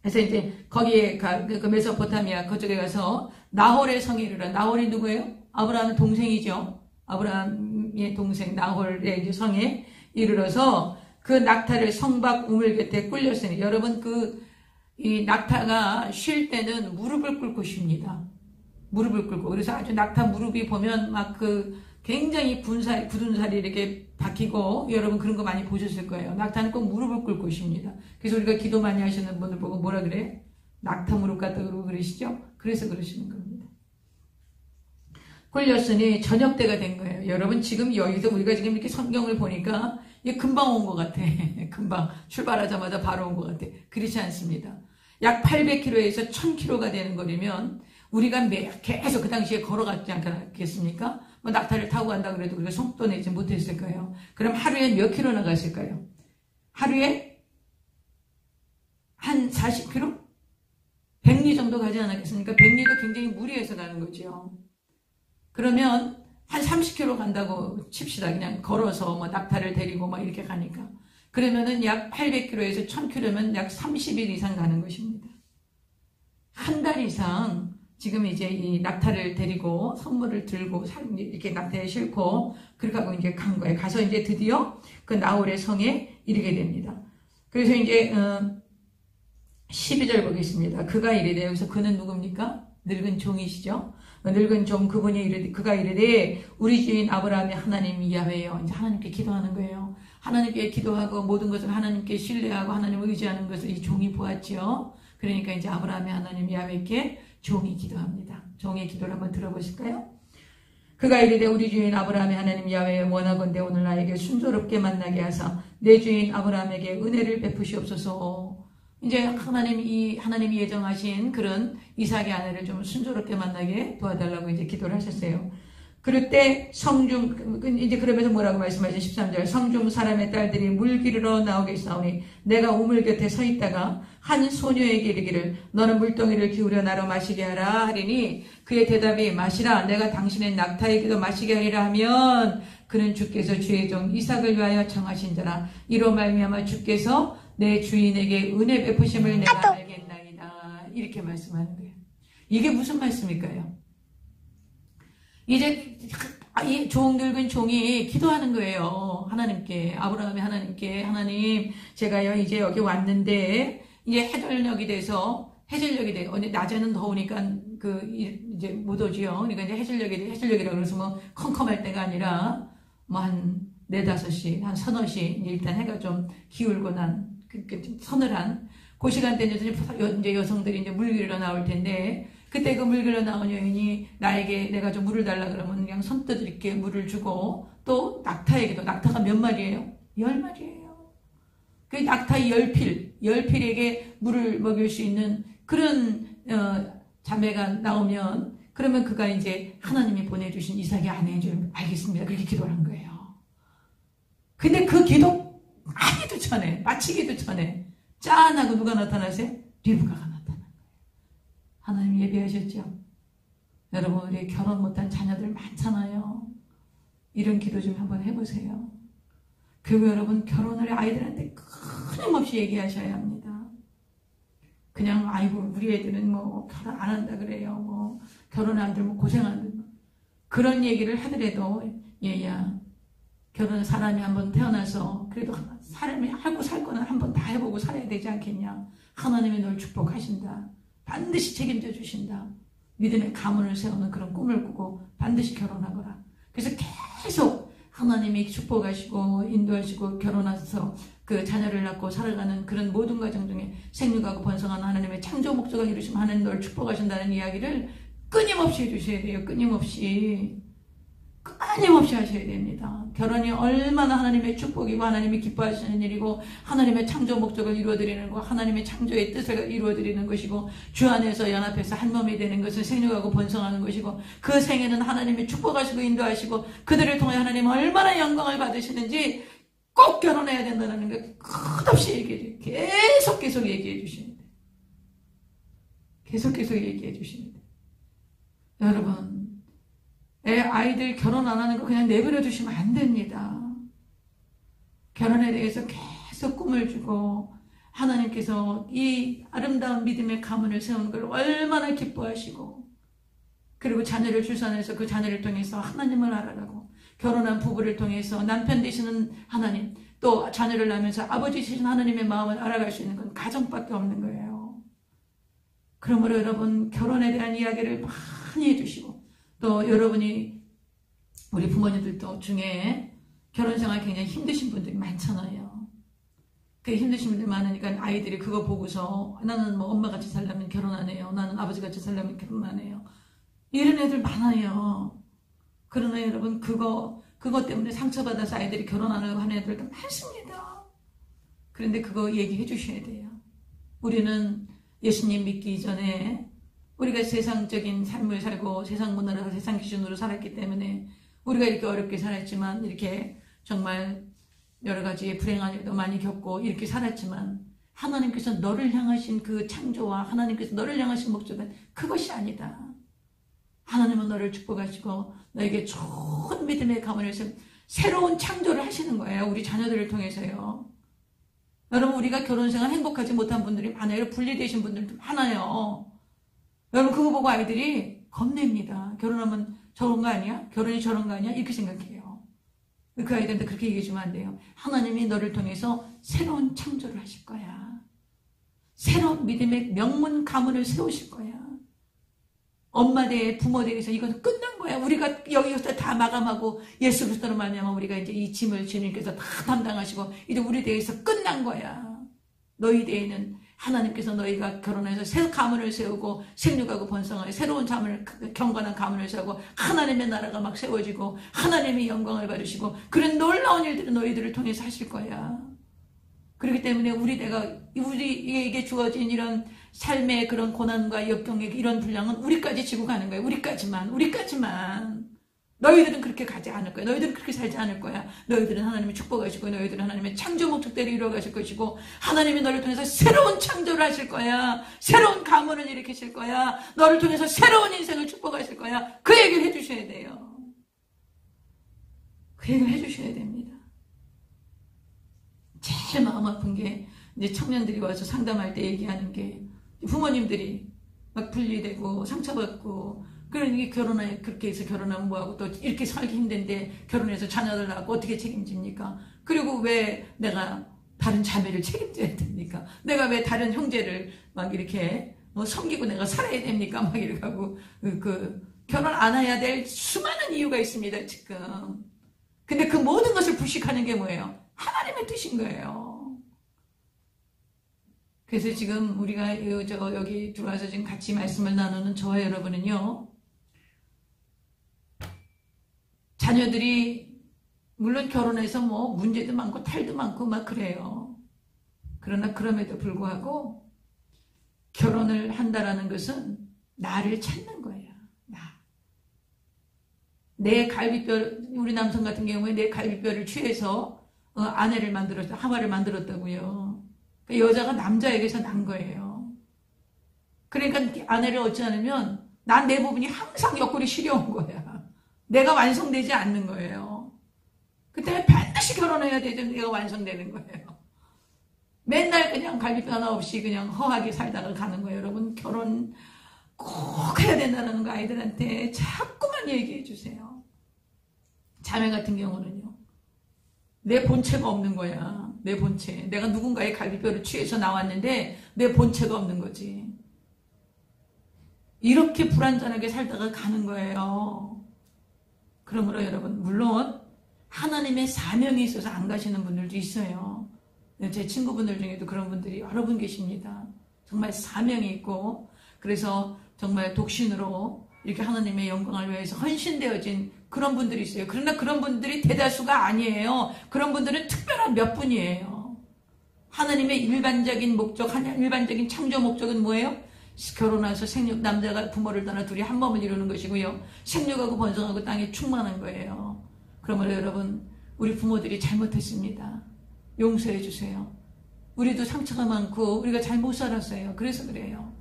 그래서 이제 거기에 그 메소포타미아 그쪽에 가서 나홀의 성에 이르러. 나홀이 누구예요? 아브라함의 동생이죠. 아브라함의 동생 나홀의 이제 성에 이르러서 그 낙타를 성 밖 우물 곁에 꿀렸으니. 여러분, 이 낙타가 쉴 때는 무릎을 꿇고 쉽니다. 무릎을 꿇고. 그래서 아주 낙타 무릎이 보면 막 굉장히 굳은 살이 이렇게 박히고, 여러분 그런 거 많이 보셨을 거예요. 낙타는 꼭 무릎을 꿇고 쉽니다. 그래서 우리가 기도 많이 하시는 분들 보고 뭐라 그래? 낙타 무릎 같다 그러고 그러시죠? 그래서 그러시는 겁니다. 꿀렸으니 저녁 때가 된 거예요. 여러분, 지금 여기서 우리가 지금 이렇게 성경을 보니까 이게 금방 온 것 같아. 금방 출발하자마자 바로 온 것 같아. 그렇지 않습니다. 약 800km에서 1000km가 되는 거리면 우리가 계속 그 당시에 걸어갔지 않겠습니까? 뭐 낙타를 타고 간다 그래도 우리가 속도 내지 못했을 거예요. 그럼 하루에 몇 킬로 나갔을까요? 하루에 한 40km? 100리 정도 가지 않았겠습니까? 100리도 굉장히 무리해서 가는 거죠. 그러면 한 30km 간다고 칩시다. 그냥 걸어서 뭐 낙타를 데리고 막 이렇게 가니까. 그러면은 약 800km에서 1000km면 약 30일 이상 가는 것입니다. 한 달 이상 지금 이제 이 낙타를 데리고 선물을 들고 이렇게 낙타에 싣고 그렇게 하고 이제 간 거예요. 가서 이제 드디어 그 나홀의 성에 이르게 됩니다. 그래서 이제 12절 보겠습니다. 그가 이르되, 여기서 그는 누굽니까? 늙은 종이시죠? 늙은 종 그분이 이르되, 그가 이르되 우리 주인 아브라함의 하나님 야훼여. 이제 하나님께 기도하는 거예요. 하나님께 기도하고 모든 것을 하나님께 신뢰하고 하나님을 의지하는 것을 이 종이 보았죠. 그러니까 이제 아브라함의 하나님 야훼께 종이 기도합니다. 종의 기도를 한번 들어보실까요? 그가 이르되 우리 주인 아브라함의 하나님 야훼 원하건대 오늘 나에게 순조롭게 만나게 하사 내 주인 아브라함에게 은혜를 베푸시옵소서. 이제 하나님이 예정하신 그런 이삭의 아내를 좀 순조롭게 만나게 도와달라고 이제 기도를 하셨어요. 그럴 때 이제 그러면서 뭐라고 말씀하신 13절, 성중 사람의 딸들이 물 기르러 나오겠사오니 내가 우물 곁에 서 있다가 한 소녀에게 이르기를 너는 물동이를 기울여 나로 마시게 하라 하리니 그의 대답이 마시라 내가 당신의 낙타에게도 마시게 하리라 하면 그는 주께서 주의 종 이삭을 위하여 정하신 자라 이로 말미암아 주께서 내 주인에게 은혜 베푸심을 내가 알겠나이다. 이렇게 말씀하는 거예요. 이게 무슨 말씀일까요? 이제 이 늙은 종이 기도하는 거예요. 하나님께, 아브라함의 하나님께, 하나님 제가요 이제 여기 왔는데 이제 해질녘이 돼서 낮에는 더우니까 이제 못 오지요. 그러니까 이제 해질녘이라고 그래서 뭐 컴컴할 때가 아니라 뭐 한 4-5시, 한 서너시 일단 해가 좀 기울고 난 좀 서늘한 그 시간대 이제 여성들이 이제 물 기르러 나올 텐데 그때 그 물 기르러 나온 여인이 나에게 내가 좀 물을 달라 그러면 그냥 손뜻 이렇게 물을 주고 또 낙타에게도 낙타가 몇 마리예요? 10마리예요. 그 낙타 10필에게 물을 먹일 수 있는 그런 자매가 나오면 그러면 그가 이제 하나님이 보내주신 이삭의 아내인 줄 알겠습니다. 그렇게 기도를 한 거예요. 근데 그 기도 하기도 전에 마치기도 전에 짠하고 누가 나타나세요? 리브가가 나타난 거예요. 하나님 예비하셨죠? 여러분 우리 결혼 못한 자녀들 많잖아요. 이런 기도 좀 한번 해보세요. 그리고 여러분 결혼을 아이들한테 끊임없이 얘기하셔야 합니다. 그냥 아이고 우리 애들은 뭐 결혼 안 한다 그래요. 뭐 결혼 안 들면 고생 안 들면 그런 얘기를 하더라도 얘야 결혼 사람이 한번 태어나서 그래도 사람이 하고 살 거는 한번 다 해보고 살아야 되지 않겠냐. 하나님이 널 축복하신다. 반드시 책임져 주신다. 믿음의 가문을 세우는 그런 꿈을 꾸고 반드시 결혼하거라. 그래서 계속 하나님이 축복하시고 인도하시고 결혼해서 그 자녀를 낳고 살아가는 그런 모든 과정 중에 생육하고 번성하는 하나님의 창조 목적을 이루시면 하나님 널 축복하신다는 이야기를 끊임없이 해주셔야 돼요. 끊임없이 하셔야 됩니다. 결혼이 얼마나 하나님의 축복이고 하나님이 기뻐하시는 일이고 하나님의 창조 목적을 이루어드리는 거 하나님의 창조의 뜻을 이루어드리는 것이고 주 안에서 연합해서 한 몸이 되는 것을 생육하고 번성하는 것이고 그 생애는 하나님이 축복하시고 인도하시고 그들을 통해 하나님 얼마나 영광을 받으시는지 꼭 결혼해야 된다는 걸 끝없이 얘기해 주세요. 계속 얘기해 주시는데 계속 얘기해 주시는데 여러분 아이들 결혼 안 하는 거 그냥 내버려 두시면 안 됩니다. 결혼에 대해서 계속 꿈을 주고 하나님께서 이 아름다운 믿음의 가문을 세우는 걸 얼마나 기뻐하시고 그리고 자녀를 출산해서 그 자녀를 통해서 하나님을 알아가고 결혼한 부부를 통해서 남편 되시는 하나님 또 자녀를 낳으면서 아버지 되시는 하나님의 마음을 알아갈 수 있는 건 가정밖에 없는 거예요. 그러므로 여러분 결혼에 대한 이야기를 많이 해주시고 또 여러분이 우리 부모님들도 중에 결혼생활 굉장히 힘드신 분들이 많잖아요. 그 힘드신 분들이 많으니까 아이들이 그거 보고서 나는 뭐 엄마같이 살려면 결혼 안 해요. 나는 아버지같이 살려면 결혼 안 해요. 이런 애들 많아요. 그러나 여러분 그 그것 때문에 상처받아서 아이들이 결혼 안 하는 애들도 많습니다. 그런데 그거 얘기해 주셔야 돼요. 우리는 예수님 믿기 이전에 우리가 세상적인 삶을 살고 세상 문화로 세상 기준으로 살았기 때문에 우리가 이렇게 어렵게 살았지만, 이렇게 정말 여러 가지 불행한 일도 많이 겪고 이렇게 살았지만, 하나님께서 너를 향하신 그 창조와 하나님께서 너를 향하신 목적은 그것이 아니다. 하나님은 너를 축복하시고 너에게 좋은 믿음의 가문을 세워 새로운 창조를 하시는 거예요. 우리 자녀들을 통해서요. 여러분, 우리가 결혼생활 행복하지 못한 분들이 많아요. 분리되신 분들도 많아요. 여러분, 그거 보고 아이들이 겁냅니다. 결혼하면 저런 거 아니야? 결혼이 저런 거 아니야? 이렇게 생각해요. 그 아이들한테 그렇게 얘기해주면 안 돼요. 하나님이 너를 통해서 새로운 창조를 하실 거야. 새로운 믿음의 명문 가문을 세우실 거야. 엄마 대에 부모 대에서 이건 끝난 거야. 우리가 여기서 다 마감하고 예수 그리스도로 말미암아 우리가 이제 이 짐을 주님께서 다 담당하시고 이제 우리 대에서 끝난 거야. 너희 대에는 하나님께서 너희가 결혼해서 새 가문을 세우고 생육하고 번성하여 새로운 자문을, 경건한 가문을 세우고 하나님의 나라가 막 세워지고 하나님의 영광을 받으시고 그런 놀라운 일들을 너희들을 통해서 하실 거야. 그렇기 때문에 우리에게 주어진 이런 삶의 그런 고난과 역경의 이런 분량은 우리까지 지고 가는 거예요. 우리까지만. 너희들은 그렇게 가지 않을 거야. 너희들은 그렇게 살지 않을 거야. 너희들은 하나님의 축복하시고 너희들은 하나님의 창조 목적대로 이루어가실 것이고 하나님이 너를 통해서 새로운 창조를 하실 거야. 새로운 가문을 일으키실 거야. 너를 통해서 새로운 인생을 축복하실 거야. 그 얘기를 해주셔야 돼요. 그 얘기를 해주셔야 됩니다. 제일 마음 아픈 게 이제 청년들이 와서 상담할 때 얘기하는 게 부모님들이 막 분리되고 상처받고 그러니 결혼해 그렇게 해서 결혼하면 뭐하고 또 이렇게 살기 힘든데 결혼해서 자녀들 낳고 어떻게 책임집니까? 그리고 왜 내가 다른 자매를 책임져야 됩니까? 내가 왜 다른 형제를 막 이렇게 뭐 섬기고 내가 살아야 됩니까? 막 이렇게 하고 결혼 안 해야 될 수많은 이유가 있습니다 지금. 근데 그 모든 것을 불식하는 게 뭐예요? 하나님의 뜻인 거예요. 그래서 지금 우리가 여기 들어와서 지금 같이 말씀을 나누는 저와 여러분은요, 자녀들이 물론 결혼해서 뭐 문제도 많고 탈도 많고 막 그래요. 그러나 그럼에도 불구하고 결혼을 한다라는 것은 나를 찾는 거예요. 내 갈비뼈, 우리 남성 같은 경우에 내 갈비뼈를 취해서 아내를 하와를 만들었다고요. 여자가 남자에게서 난 거예요. 그러니까 아내를 얻지 않으면 난 내 부분이 항상 옆구리 시려운 거야. 내가 완성되지 않는 거예요. 그때 반드시 결혼해야 되죠. 내가 완성되는 거예요. 맨날 그냥 갈비뼈 하나 없이 그냥 허하게 살다가 가는 거예요. 여러분, 결혼 꼭 해야 된다는 거 아이들한테 자꾸만 얘기해 주세요. 자매 같은 경우는요, 내 본체가 없는 거야. 내 본체. 내가 누군가의 갈비뼈를 취해서 나왔는데 내 본체가 없는 거지. 이렇게 불완전하게 살다가 가는 거예요. 그러므로 여러분, 물론 하나님의 사명이 있어서 안 가시는 분들도 있어요. 제 친구분들 중에도 그런 분들이 여러 분 계십니다. 정말 사명이 있고 그래서 정말 독신으로 이렇게 하나님의 영광을 위해서 헌신되어진 그런 분들이 있어요. 그러나 그런 분들이 대다수가 아니에요. 그런 분들은 특별한 몇 분이에요. 하나님의 일반적인 목적, 일반적인 창조 목적은 뭐예요? 결혼해서 남자가 부모를 떠나 둘이 한 몸을 이루는 것이고요. 생육하고 번성하고 땅에 충만한 거예요. 그러므로 여러분, 우리 부모들이 잘못했습니다. 용서해 주세요. 우리도 상처가 많고 우리가 잘못 살았어요. 그래서 그래요.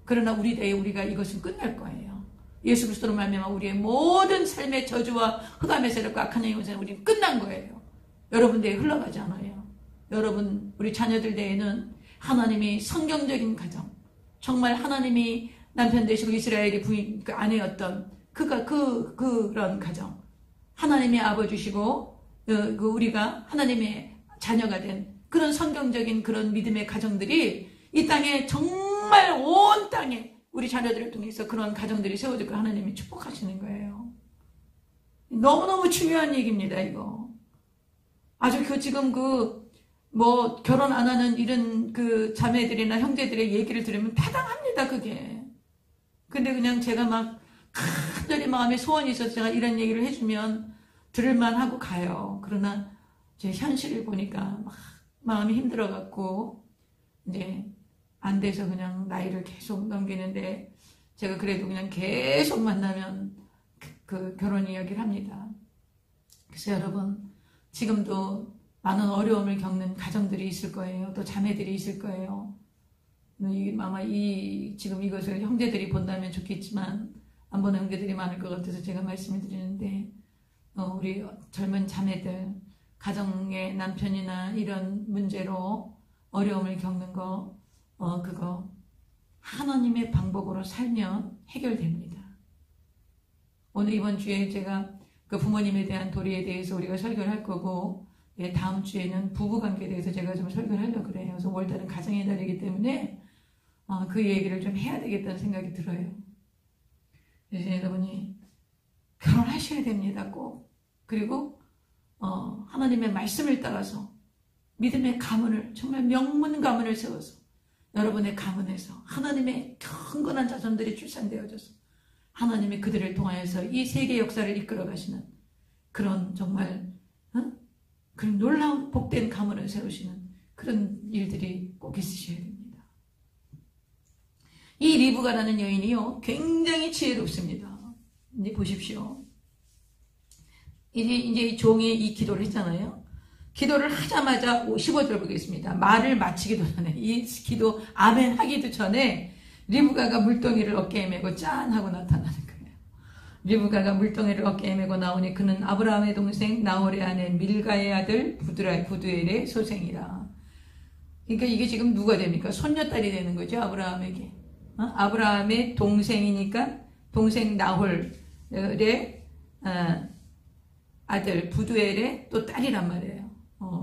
그러나 우리 대에 우리가 이것은 끝날 거예요. 예수 그리스도로 말미암아 우리의 모든 삶의 저주와 흑암의 세력과 악한 영의 세력 우리는 끝난 거예요. 여러분 대에 흘러가지 않아요. 여러분, 우리 자녀들 대에는 하나님이 성경적인 가정, 정말 하나님이 남편 되시고 이스라엘이 부인 그 아내였던 그런 가정, 하나님이 아버지시고 우리가 하나님의 자녀가 된 그런 성경적인 그런 믿음의 가정들이 이 땅에 정말 온 땅에 우리 자녀들을 통해서 그런 가정들이 세워질 거 하나님이 축복하시는 거예요. 너무너무 중요한 얘기입니다, 이거. 아주 지금 결혼 안 하는 이런 자매들이나 형제들의 얘기를 들으면 타당합니다, 그게. 근데 그냥 제가 막 간절히 마음에 소원이 있어서 제가 이런 얘기를 해주면 들을만 하고 가요. 그러나 제 현실을 보니까 막 마음이 힘들어갖고 이제 안 돼서 그냥 나이를 계속 넘기는데, 제가 그래도 그냥 계속 만나면 그 결혼 이야기를 합니다. 그래서 여러분, 지금도 많은 어려움을 겪는 가정들이 있을 거예요. 또 자매들이 있을 거예요. 아마 지금 이것을 형제들이 본다면 좋겠지만 안 보는 형제들이 많을 것 같아서 제가 말씀을 드리는데, 우리 젊은 자매들, 가정의 남편이나 이런 문제로 어려움을 겪는 거, 그거 하나님의 방법으로 살면 해결됩니다. 오늘 이번 주에 제가 그 부모님에 대한 도리에 대해서 우리가 설교를 할 거고, 다음 주에는 부부관계에 대해서 제가 좀 설교를 하려고 그래요. 그래서 월달은 가정의 달이기 때문에 그 얘기를 좀 해야 되겠다는 생각이 들어요. 그래서 여러분이 결혼하셔야 됩니다, 꼭. 그리고 하나님의 말씀을 따라서 믿음의 가문을, 정말 명문 가문을 세워서 여러분의 가문에서 하나님의 경건한 자손들이 출산되어져서 하나님이 그들을 통하여서 이 세계 역사를 이끌어 가시는 그런 정말 그런 놀라운 복된 가문을 세우시는 그런 일들이 꼭 있으셔야 됩니다. 이 리브가라는 여인이요, 굉장히 지혜롭습니다. 이제 보십시오. 이제 이 종이 이 기도를 했잖아요. 기도를 하자마자 15절 보겠습니다. 말을 마치기도 전에, 이 기도 아멘 하기도 전에 리브가가 물동이를 어깨에 메고 짠 하고 나타나는 거예요. 리브가가 물동이를 어깨에 메고 나오니 그는 아브라함의 동생 나홀의 아내 밀가의 아들 부두엘의 소생이라. 그러니까 이게 지금 누가 됩니까? 손녀딸이 되는 거죠, 아브라함에게. 아브라함의 동생이니까 동생 나홀의 아들 부두엘의 또 딸이란 말이에요.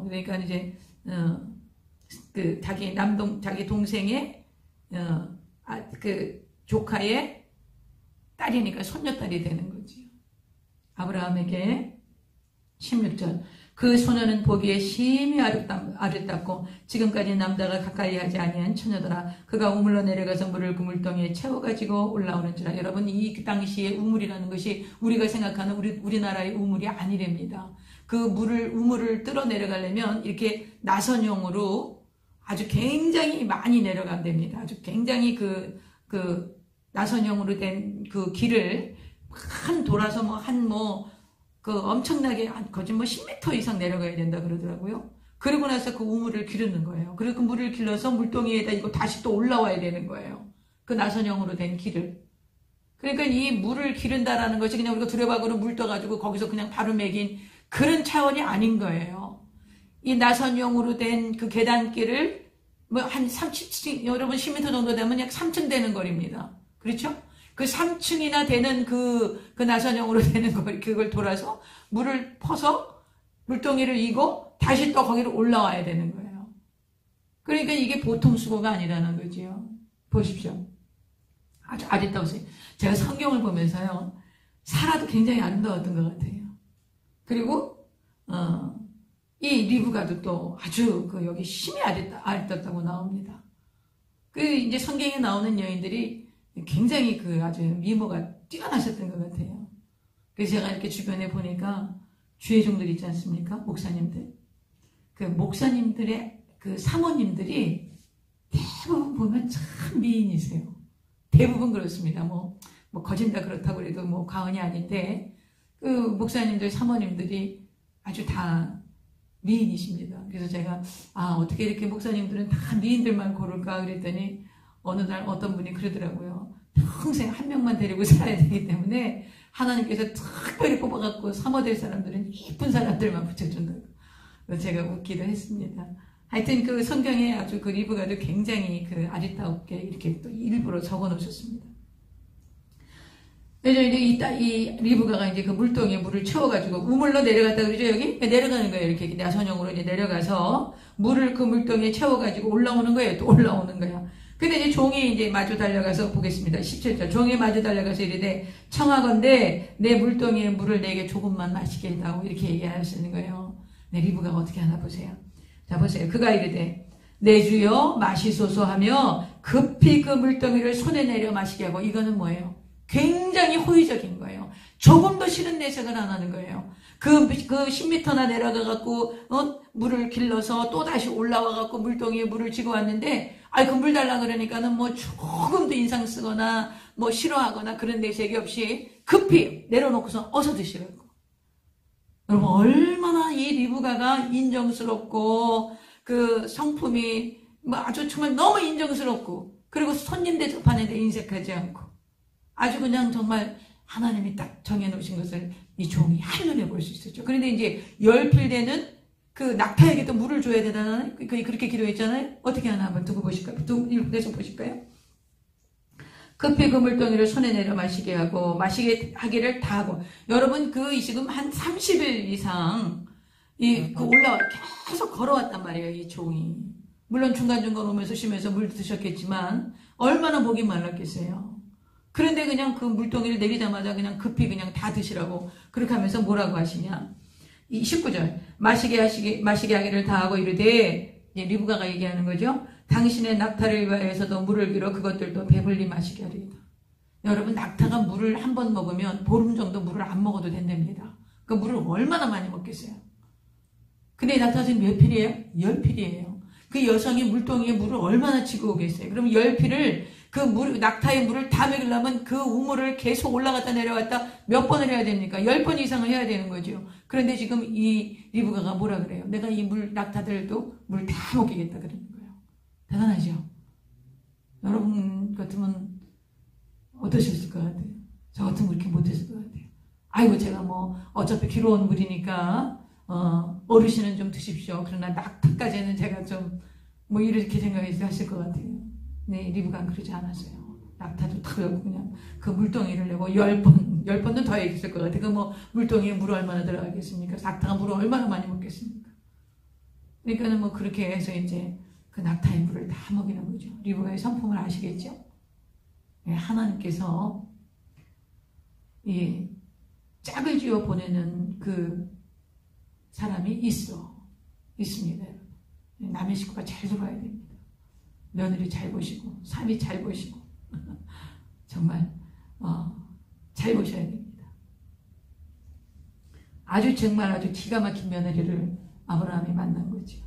그러니까 이제 자기 동생의 그 조카의 딸이니까 손녀딸이 되는 거지요. 아브라함에게 16절 그 소녀는 보기에 심히 아름답고 지금까지 남자가 가까이 하지 아니한 처녀더라. 그가 우물로 내려가서 물을 그 물동이에 채워가지고 올라오는지라. 여러분, 이 당시의 우물이라는 것이 우리가 생각하는 우리나라의 우물이 아니랍니다. 그 우물을 뚫어 내려가려면 이렇게 나선형으로 아주 굉장히 많이 내려간답니다. 아주 굉장히 그 나선형으로 된 그 길을 돌아서 엄청나게 거진 10m 이상 내려가야 된다 그러더라고요. 그러고 나서 그 우물을 기르는 거예요. 그리고 그 물을 길러서 물동이에다 이거 다시 또 올라와야 되는 거예요. 그 나선형으로 된 길을. 그러니까 이 물을 기른다라는 것이 그냥 우리가 두레박으로 물 떠가지고 거기서 그냥 바로 매긴 그런 차원이 아닌 거예요. 이 나선형으로 된 그 계단길을 한 3층, 여러분 10m 정도 되면 약 3층 되는 거리입니다. 그렇죠? 그 3층이나 되는 그 나선형으로 되는 걸, 그걸 돌아서 물을 퍼서 물동이를 이고 다시 또 거기로 올라와야 되는 거예요. 그러니까 이게 보통 수고가 아니라는 거지요. 보십시오. 아주 아름다우세요. 제가 성경을 보면서요, 사라도 굉장히 아름다웠던 것 같아요. 그리고, 이 리브가도 또 아주 여기 심히 아름답다고 나옵니다. 이제 성경에 나오는 여인들이 굉장히 아주 미모가 뛰어나셨던 것 같아요. 그래서 제가 이렇게 주변에 보니까 주의종들 있지 않습니까? 목사님들. 그 목사님들의 그 사모님들이 대부분 보면 참 미인이세요. 대부분 그렇습니다. 뭐 거진다 그렇다고 해도 과언이 아닌데, 그 목사님들, 사모님들이 아주 다 미인이십니다. 그래서 제가, 어떻게 이렇게 목사님들은 다 미인들만 고를까 그랬더니, 어느 날 어떤 분이 그러더라고요. 평생 한 명만 데리고 살아야 되기 때문에 하나님께서 특별히 뽑아갖고 사모될 사람들은 예쁜 사람들만 붙여준다고. 제가 웃기도 했습니다. 하여튼 그 성경에 아주 그 리브가도 굉장히 아리따웁게 이렇게 또 일부러 적어 놓으셨습니다. 그래서 이제 이 리브가가 이제 그 물동에 물을 채워가지고 우물로 내려갔다 그러죠, 여기? 내려가는 거예요. 이렇게 나선형으로 이제 내려가서 물을 그 물동에 채워가지고 올라오는 거예요. 또 올라오는 거예요. 근데 이제 종이 이제 마주 달려가서 보겠습니다. 17절. 종이 마주 달려가서 이르되 청하건대 내 물동이에 물을 내게 조금만 마시게 해다오. 이렇게 얘기하시는 거예요. 네, 리브가가 어떻게 하나 보세요. 자, 보세요. 그가 이르되 내 주여 마시소서 하며 급히 그 물동이를 손에 내려 마시게 하고. 이거는 뭐예요? 굉장히 호의적인 거예요. 조금 더 싫은 내색을 안 하는 거예요. 그 10m나 내려가갖고, 물을 길러서 또 다시 올라와갖고 물동이에 물을 지고 왔는데, 그 물 달라 그러니까는 뭐 조금도 인상 쓰거나, 뭐 싫어하거나 그런 내색이 없이 급히 내려놓고서 어서 드시라고. 여러분, 얼마나 이 리브가가 인정스럽고, 그 성품이 뭐 아주 정말 너무 인정스럽고, 그리고 손님 대접하는데 인색하지 않고, 아주 그냥 정말 하나님이 딱 정해놓으신 것을 이 종이 한눈에 볼 수 있었죠. 그런데 이제 열필되는 그 낙타에게도 물을 줘야 되잖아요. 그렇게 기도했잖아요. 어떻게 하나 한번 두고 보실까요? 계속 보실까요? 급히 그 물동이를 손에 내려 마시게 하고 마시게 하기를 다 하고. 여러분 지금 한 30일 이상 계속 걸어왔단 말이에요. 이 종이. 물론 중간중간 오면서 쉬면서 물 드셨겠지만 얼마나 목이 말랐겠어요. 그런데 그냥 그 물동이를 내리자마자 그냥 급히 그냥 다 드시라고 그렇게 하면서 뭐라고 하시냐. 이 19절 마시게 하기를 다 하고 이르되, 리브가가 얘기하는 거죠. 당신의 낙타를 위하여서도 물을 빌어 그것들도 배불리 마시게 하리이다. 여러분, 낙타가 물을 한 번 먹으면 보름 정도 물을 안 먹어도 된답니다. 그 물을 얼마나 많이 먹겠어요. 근데 이 낙타가 지금 몇 필이에요? 10필이에요. 그 여성이 물동이에 물을 얼마나 지고 오겠어요. 그럼 10필을 낙타의 물을 다 먹이려면 그 우물을 계속 올라갔다 내려왔다 몇 번을 해야 됩니까? 10번 이상을 해야 되는 거죠. 그런데 지금 이 리브가가 뭐라 그래요? 내가 이 낙타들도 물 다 먹이겠다 그러는 거예요. 대단하죠? 여러분 같으면 어떠셨을 것 같아요? 저 같으면 그렇게 못했을 것 같아요. 아이고, 제가 뭐 어차피 길어온 물이니까 어르신은 좀 드십시오. 그러나 낙타까지는 제가 좀 뭐 이렇게 생각하실 것 같아요. 네, 리브가는 그러지 않았어요. 낙타도 탁 열고 그냥 그 물동이를 내고 10번은 더 얘기했을 것 같아요. 그 뭐 물동이에 물 얼마나 들어가겠습니까? 낙타가 물을 얼마나 많이 먹겠습니까? 그러니까는 뭐 그렇게 해서 이제 그 낙타의 물을 다 먹이는 거죠. 리브가의 성품을 아시겠죠? 네, 하나님께서 이 짝을 지어 보내는 그 사람이 있습니다. 남의 식구가 잘 돌아야 됩니다. 며느리 잘 보시고, 삶이 잘 보시고, 정말, 잘 보셔야 됩니다. 정말 아주 기가 막힌 며느리를 아브라함이 만난 거죠.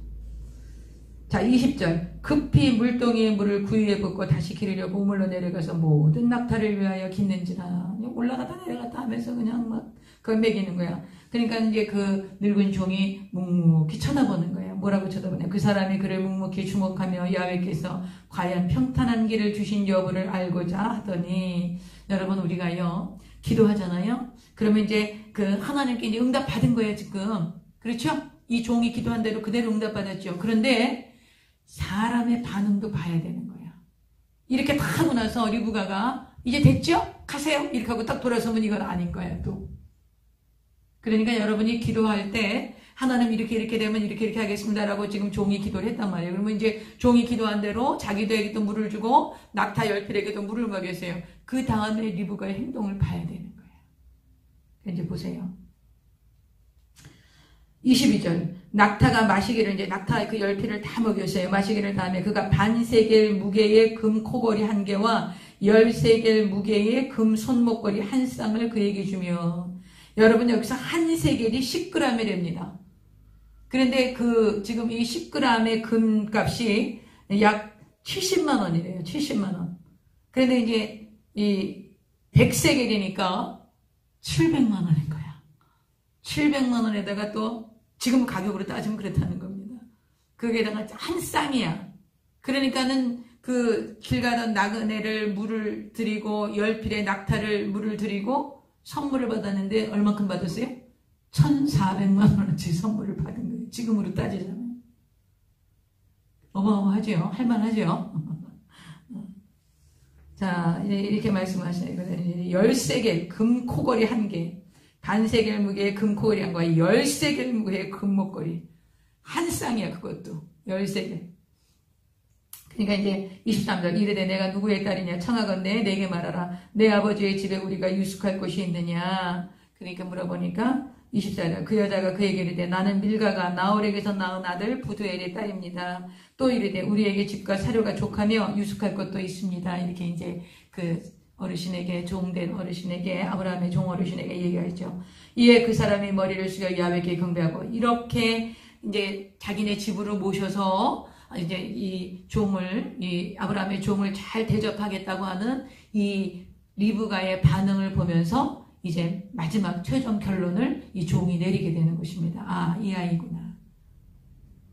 자, 20절. 급히 물동이의 물을 구유에 붓고 다시 기르려고 우물로 내려가서 모든 낙타를 위하여 깃는지라. 올라갔다 내려갔다 하면서 그냥 막 그걸 먹이는 거야. 그러니까 이제 그 늙은 종이 묵묵히 쳐다보는 거예요. 뭐라고 쳐다보냐. 그 사람이 그를 묵묵히 주목하며 야훼께서 과연 평탄한 길을 주신 여부를 알고자 하더니, 여러분, 우리가요 기도하잖아요. 그러면 이제 그 하나님께 이제 응답 받은 거예요, 지금. 그렇죠? 이 종이 기도한 대로 그대로 응답 받았죠. 그런데 사람의 반응도 봐야 되는 거야. 이렇게 다 하고 나서 리브가가 이제 됐죠? 가세요. 이렇게 하고 딱 돌아서면 이건 아닌 거야, 또. 그러니까 여러분이 기도할 때 하나님 이렇게 되면 이렇게 하겠습니다라고 지금 종이 기도를 했단 말이에요. 그러면 이제 종이 기도한 대로 자기들에게도 물을 주고 낙타 10필에게도 물을 먹였어요. 그 다음에 리브가의 행동을 봐야 되는 거예요. 이제 보세요. 22절. 낙타가 마시기를, 이제 낙타 그 10필을 다 먹였어요. 마시기를 다음에 그가 반세겔 무게의 금 코걸이 1개와 13겔 무게의 금 손목걸이 1쌍을 그에게 주며, 여러분 여기서 한 세겔이 10g이랍니다. 그런데 지금 이 10g의 금값이 약 70만 원이래요. 70만 원. 그런데 이제 이 100세겔이니까 700만 원인 거야. 700만 원에다가 또 지금 가격으로 따지면 그렇다는 겁니다. 거기에다가 한 쌍이야. 그러니까는 그 길 가던 나그네를 물을 드리고 10필의 낙타를 물을 드리고 선물을 받았는데 얼마큼 받았어요? 1,400만 원어치 선물을 받은 거예요. 지금으로 따지자면. 어마어마하죠? 할만하죠? 자, 이렇게 말씀하시네요. 13개, 금 코걸이 1개, 반세겔 무게의 금 코걸이 1과 13개 무게의 금 목걸이. 한 쌍이야, 그것도. 13개. 그러니까 이제 23절. 이르되 내가 누구의 딸이냐 청하건대 내게 말하라. 내 아버지의 집에 우리가 유숙할 곳이 있느냐. 그러니까 물어보니까 24절. 그 여자가 그에게 이르되 나는 밀가가 나홀에게서 낳은 아들 부두엘의 딸입니다. 또 이르되 우리에게 집과 사료가 족하며 유숙할 곳도 있습니다. 이렇게 이제 어르신에게, 종된 어르신에게, 아브라함의 종 어르신에게 얘기하죠. 이에 그 사람이 머리를 숙여 야훼께 경배하고, 이렇게 이제 자기네 집으로 모셔서 이제 이 종을, 이 아브라함의 종을 잘 대접하겠다고 하는 이 리브가의 반응을 보면서 이제 마지막 최종 결론을 이 종이 내리게 되는 것입니다. 아, 이 아이구나.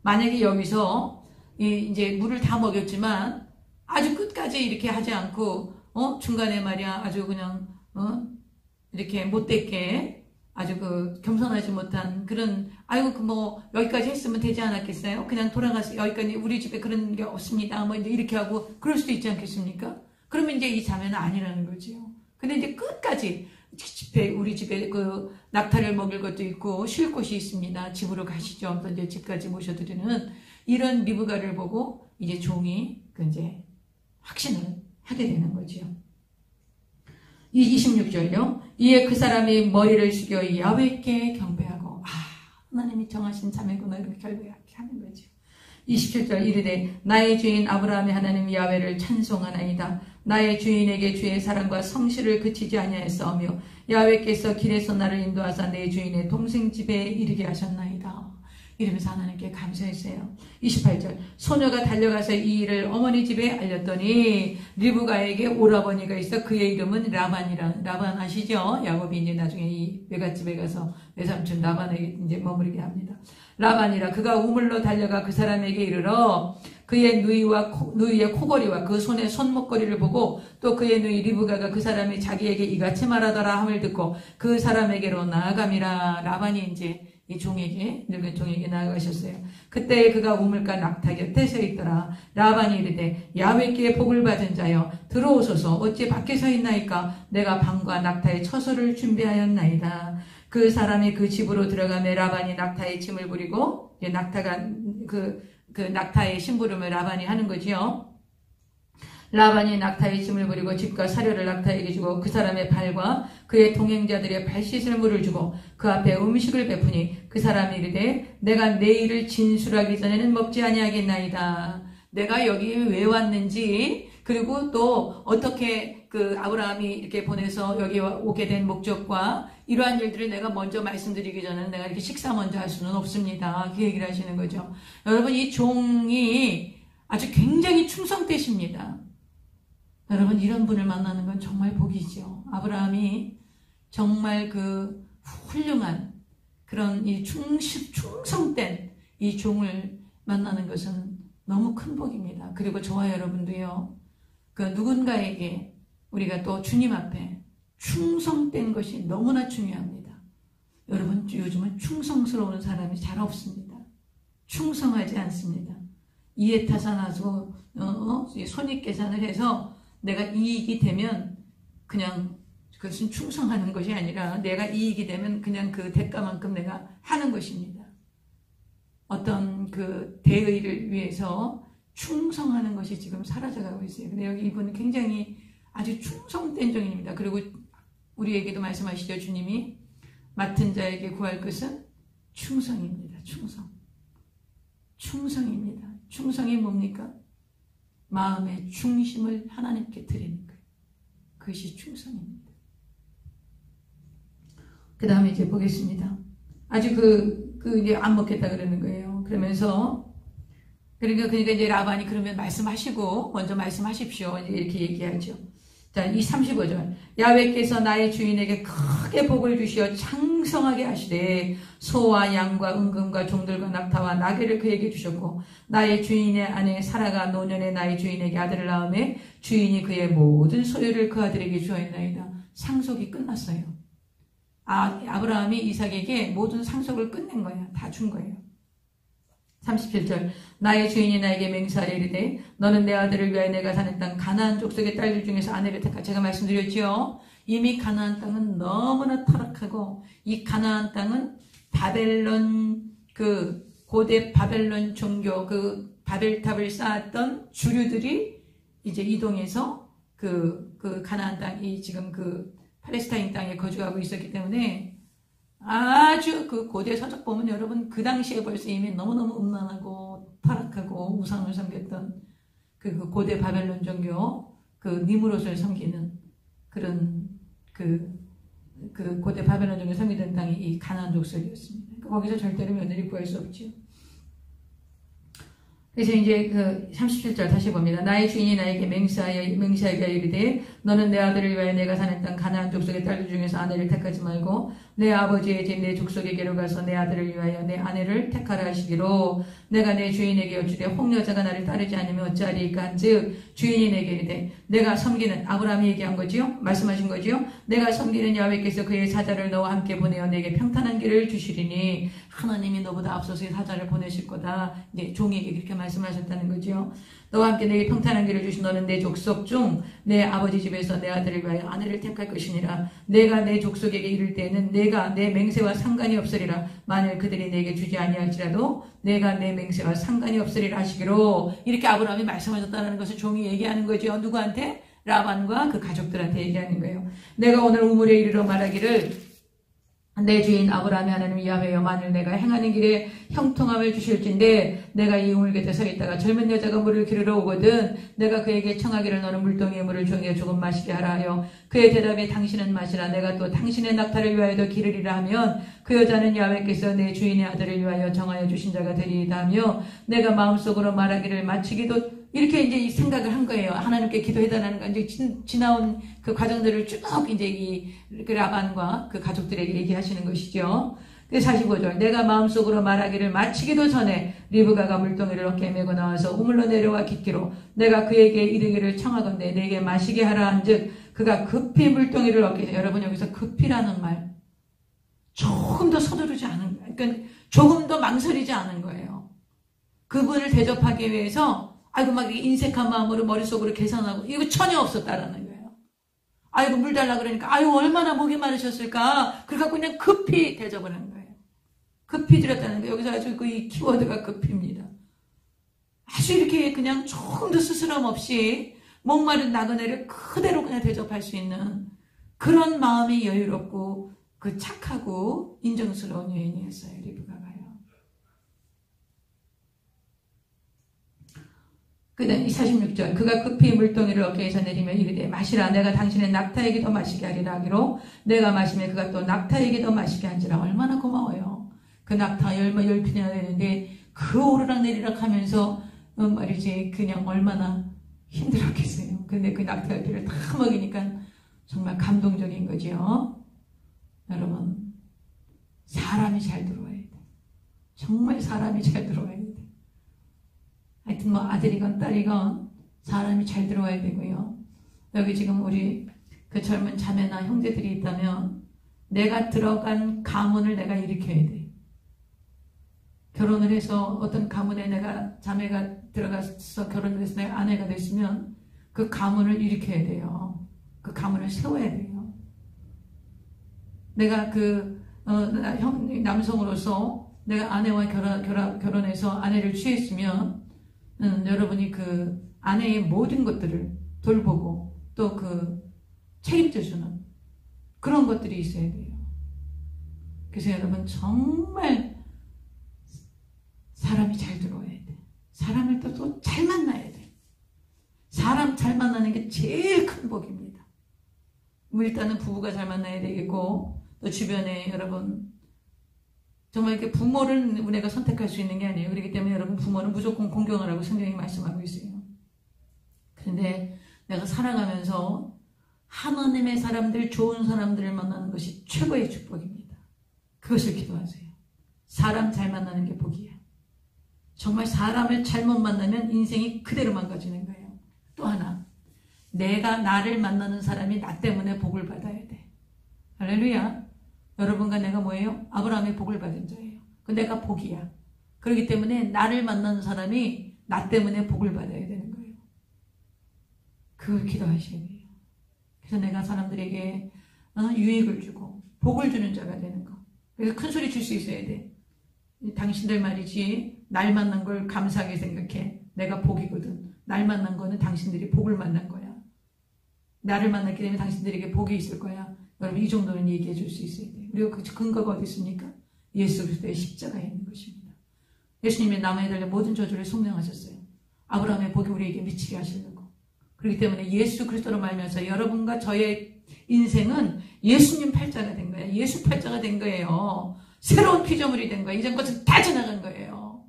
만약에 여기서 이제 물을 다 먹였지만 아주 끝까지 이렇게 하지 않고 중간에 말이야 아주 그냥 이렇게 못됐게 아주 그 겸손하지 못한 그런 아이고 그 뭐 여기까지 했으면 되지 않았겠어요? 그냥 돌아가서 여기까지 우리 집에 그런 게 없습니다. 뭐 이제 이렇게 하고 그럴 수도 있지 않겠습니까? 그러면 이제 이 자매는 아니라는 거지요. 근데 이제 끝까지 우리 집에 그 낙타를 먹일 것도 있고 쉴 곳이 있습니다. 집으로 가시죠. 하면서 이제 집까지 모셔드리는 이런 리브가를 보고 이제 종이 그 이제 확신을 하게 되는 거지요. 26절요. 이에 그 사람이 머리를 숙여 야훼께 경배하고 하나님이 정하신 자매구나 이렇게 결백하게 하는 거죠. 27절 이르되 나의 주인 아브라함의 하나님 야훼를 찬송하나이다. 나의 주인에게 주의 사랑과 성실을 그치지 아니하였사오며 야훼께서 길에서 나를 인도하사 내 주인의 동생 집에 이르게 하셨나이다. 이러면서 하나님께 감사했어요. 28절 소녀가 달려가서 이 일을 어머니 집에 알렸더니 리브가에게 오라버니가 있어 그의 이름은 라반 아시죠? 야곱이 이제 나중에 이 외갓집에 가서 외삼촌 라반에게 이제 머무르게 합니다. 라반이라 그가 우물로 달려가 그 사람에게 이르러 그의 누이의 코걸이와 그 손의 손목걸이를 보고 또 그의 누이 리브가가 그 사람이 자기에게 이같이 말하더라 함을 듣고 그 사람에게로 나아감이라. 라반이 이제 이 종에게, 늙은 종에게 나아가셨어요. 그때 그가 우물가 낙타 곁에 서 있더라. 라반이 이르되 야훼께 복을 받은 자여 들어오소서. 어찌 밖에 서 있나이까? 내가 방과 낙타의 처소를 준비하였나이다. 그 사람이 그 집으로 들어가며 라반이 낙타의 짐을 부리고, 이제 낙타가 그 낙타의 심부름을 라반이 하는 거지요. 라반이 낙타의 짐을 부리고 집과 사료를 낙타에게 주고 그 사람의 발과 그의 동행자들의 발 씻을 물을 주고 그 앞에 음식을 베푸니 그 사람이 이르되 내가 내일을 진술하기 전에는 먹지 아니하겠나이다. 내가 여기 왜 왔는지 그리고 또 어떻게 그 아브라함이 이렇게 보내서 여기 오게 된 목적과 이러한 일들을 내가 먼저 말씀드리기 전에는 내가 이렇게 식사 먼저 할 수는 없습니다. 그 얘기를 하시는 거죠. 여러분 이 종이 아주 굉장히 충성되십니다. 여러분 이런 분을 만나는 건 정말 복이죠. 아브라함이 정말 그 훌륭한 그런 이 충성된 이 종을 만나는 것은 너무 큰 복입니다. 그리고 저와 여러분도요. 그 누군가에게 우리가 또 주님 앞에 충성된 것이 너무나 중요합니다. 여러분 요즘은 충성스러운 사람이 잘 없습니다. 충성하지 않습니다. 이해타산하고 손익계산을 해서 내가 이익이 되면 그냥 그것은 충성하는 것이 아니라 내가 이익이 되면 그냥 그 대가만큼 내가 하는 것입니다. 어떤 그 대의를 위해서 충성하는 것이 지금 사라져가고 있어요. 근데 여기 이분은 굉장히 아주 충성된 종입니다. 그리고 우리에게도 말씀하시죠. 주님이 맡은 자에게 구할 것은 충성입니다. 충성입니다. 충성이 뭡니까? 마음의 중심을 하나님께 드리는 거예요. 그것이 충성입니다. 그 다음에 이제 보겠습니다. 아주 이제 안 먹겠다 그러는 거예요. 그러면서, 그러니까 이제 라반이 그러면 말씀하시고, 먼저 말씀하십시오. 이제 이렇게 얘기하죠. 자, 이 35절. 야훼께서 나의 주인에게 크게 복을 주시어 창성하게 하시되 소와 양과 은금과 종들과 낙타와 나귀를 그에게 주셨고 나의 주인의 아내 사라가 노년에 나의 주인에게 아들을 낳음에 주인이 그의 모든 소유를 그 아들에게 주었나이다. 상속이 끝났어요. 아브라함이 이삭에게 모든 상속을 끝낸 거야. 다 준 거예요. 37절. 나의 주인이 나에게 맹세하여 이르되 너는 내 아들을 위하여 내가 사는 땅 가나안 족속의 딸들 중에서 아내를 택하. 제가 말씀드렸죠. 이미 가나안 땅은 너무나 타락하고 이 가나안 땅은 바벨론 그 고대 바벨론 종교 그 바벨탑을 쌓았던 주류들이 이제 이동해서 그 가나안 땅이 지금 그 팔레스타인 땅에 거주하고 있었기 때문에 아주 그 고대 서적 보면 여러분 그 당시에 벌써 이미 너무너무 음란하고 타락하고 우상을 섬겼던 그 고대 바벨론 종교 그 니무롯을 섬기는 그런 고대 바벨론 중에 섬기던 땅이 이 가나안 족속이었습니다. 거기서 절대로 며느리 구할 수 없죠. 그래서 이제 37절 다시 봅니다. 나의 주인이 나에게 맹세하여 이르되 너는 내 아들을 위하여 내가 사는 땅 가나안 족속의 딸들 중에서 아내를 택하지 말고 내 아버지의 집 내 족속에게로 가서 내 아들을 위하여 내 아내를 택하라 하시기로 내가 내 주인에게 여쭈되 홍여자가 나를 따르지 않으면 어찌하리까 한즉 주인이 내게 이르되 내가 섬기는 아브라함이 얘기한 거지요. 말씀하신 거지요. 내가 섬기는 야훼께서 그의 사자를 너와 함께 보내어 내게 평탄한 길을 주시리니 하나님이 너보다 앞서서 사자를 보내실 거다. 이제 종에게 그렇게 말씀하셨다는 거지요. 너와 함께 내게 평탄한 길을 주신 너는 내 족속 중 내 아버지 집에서 내 아들을 위하여 아내를 택할 것이니라. 내가 내 족속에게 이를 때에는 내가 내 맹세와 상관이 없으리라. 만일 그들이 내게 주지 아니할지라도 내가 내 맹세와 상관이 없으리라 하시기로 이렇게 아브라함이 말씀하셨다는 것을 종이 얘기하는 거죠. 누구한테? 라반과 그 가족들한테 얘기하는 거예요. 내가 오늘 우물에 이르러 말하기를 내 주인 아브라함이 하나님 야훼여 만일 내가 행하는 길에 형통함을 주실진데 내가 이 우물 곁에 서 있다가 젊은 여자가 물을 기르러 오거든 내가 그에게 청하기를 너는 물동이의 물을 종에게 조금 마시게 하라 하여 그의 대답에 당신은 마시라 내가 또 당신의 낙타를 위하여도 기르리라 하면 그 여자는 야훼께서 내 주인의 아들을 위하여 정하여 주신 자가 되리이다 하며 내가 마음속으로 말하기를 마치기도 이렇게 이제 생각을 한 거예요. 하나님께 기도해달라는 거. 이제 지나온 그 과정들을 쭉 이제 그 라반과 그 가족들에게 얘기하시는 것이죠. 45절. 내가 마음속으로 말하기를 마치기도 전에 리브가가 물동이를 어깨에 메고 나와서 우물로 내려와 깃기로 내가 그에게 이르기를 청하건대 내게 마시게 하라 한즉 그가 급히 물동이를 어깨에 여러분 여기서 급히라는 말 조금 더 서두르지 않은 거예요. 그러니까 조금 더 망설이지 않은 거예요. 그분을 대접하기 위해서 아이고 막 인색한 마음으로 머릿속으로 계산하고 이거 전혀 없었다라는 거예요. 아이고 물 달라 그러니까 아유 얼마나 목이 마르셨을까. 그래갖고 그냥 급히 대접을 한 거예요. 급히 드렸다는 거예요. 여기서 아주 이 키워드가 급히입니다. 아주 이렇게 그냥 조금도 스스럼 없이 목마른 나그네를 그대로 그냥 대접할 수 있는 그런 마음이 여유롭고 그 착하고 인정스러운 여인이었어요. 리브가가요. 그다음 46절 그가 급히 물동이를 어깨에서 내리며 이르되 마시라 내가 당신의 낙타에게도 마시게 하리라 하기로 내가 마시면 그가 또 낙타에게도 마시게 한지라. 얼마나 고마워요. 그 낙타 10편이나 되는데 그 오르락 내리락 하면서 말이지 그냥 얼마나 힘들었겠어요. 근데 그 낙타 피를 다 먹이니까 정말 감동적인 거죠. 여러분 사람이 잘 들어와야 돼. 정말 사람이 잘 들어와야 돼. 하여튼 뭐 아들이건 딸이건 사람이 잘 들어와야 되고요. 여기 지금 우리 그 젊은 자매나 형제들이 있다면 내가 들어간 가문을 내가 일으켜야 돼. 결혼을 해서 어떤 가문에 내가 자매가 들어가서 결혼을 해서 내가 아내가 됐으면 그 가문을 일으켜야 돼요. 그 가문을 세워야 돼요. 내가 남성으로서 내가 아내와 결혼해서 아내를 취했으면 여러분이 그 아내의 모든 것들을 돌보고 또 그 책임져주는 그런 것들이 있어야 돼요. 그래서 여러분 정말 사람이 잘 들어와야 돼. 사람을 또 잘 만나야 돼. 사람 잘 만나는 게 제일 큰 복입니다. 일단은 부부가 잘 만나야 되겠고 또 주변에 여러분 정말 이렇게 부모를 우리가 선택할 수 있는 게 아니에요. 그렇기 때문에 여러분 부모는 무조건 공경하라고 성경이 말씀하고 있어요. 그런데 내가 살아가면서 하나님의 사람들, 좋은 사람들을 만나는 것이 최고의 축복입니다. 그것을 기도하세요. 사람 잘 만나는 게 복이야. 정말 사람을 잘못 만나면 인생이 그대로 망가지는 거예요. 또 하나, 내가 나를 만나는 사람이 나 때문에 복을 받아야 돼. 할렐루야. 여러분과 내가 뭐예요? 아브라함의 복을 받은 자예요. 그 내가 복이야. 그렇기 때문에 나를 만나는 사람이 나 때문에 복을 받아야 되는 거예요. 그걸 기도하셔야 돼요. 그래서 내가 사람들에게 유익을 주고 복을 주는 자가 되는 거. 그래서 큰 소리 칠 수 있어야 돼. 당신들 말이지 날 만난 걸 감사하게 생각해. 내가 복이거든. 날 만난 거는 당신들이 복을 만난 거야. 나를 만났기 때문에 당신들에게 복이 있을 거야. 여러분 이 정도는 얘기해 줄 수 있어야 돼요. 그리고 그 근거가 어디 있습니까? 예수 그리스도의 십자가에 있는 것입니다. 예수님이 남아에 달려 모든 저주를 속량하셨어요. 아브라함의 복이 우리에게 미치게 하시려고. 그렇기 때문에 예수 그리스도로 말미암아서 여러분과 저의 인생은 예수님 팔자가 된 거야. 예수 팔자가 된 거예요. 새로운 피조물이 된 거야. 이전 것은 다 지나간 거예요.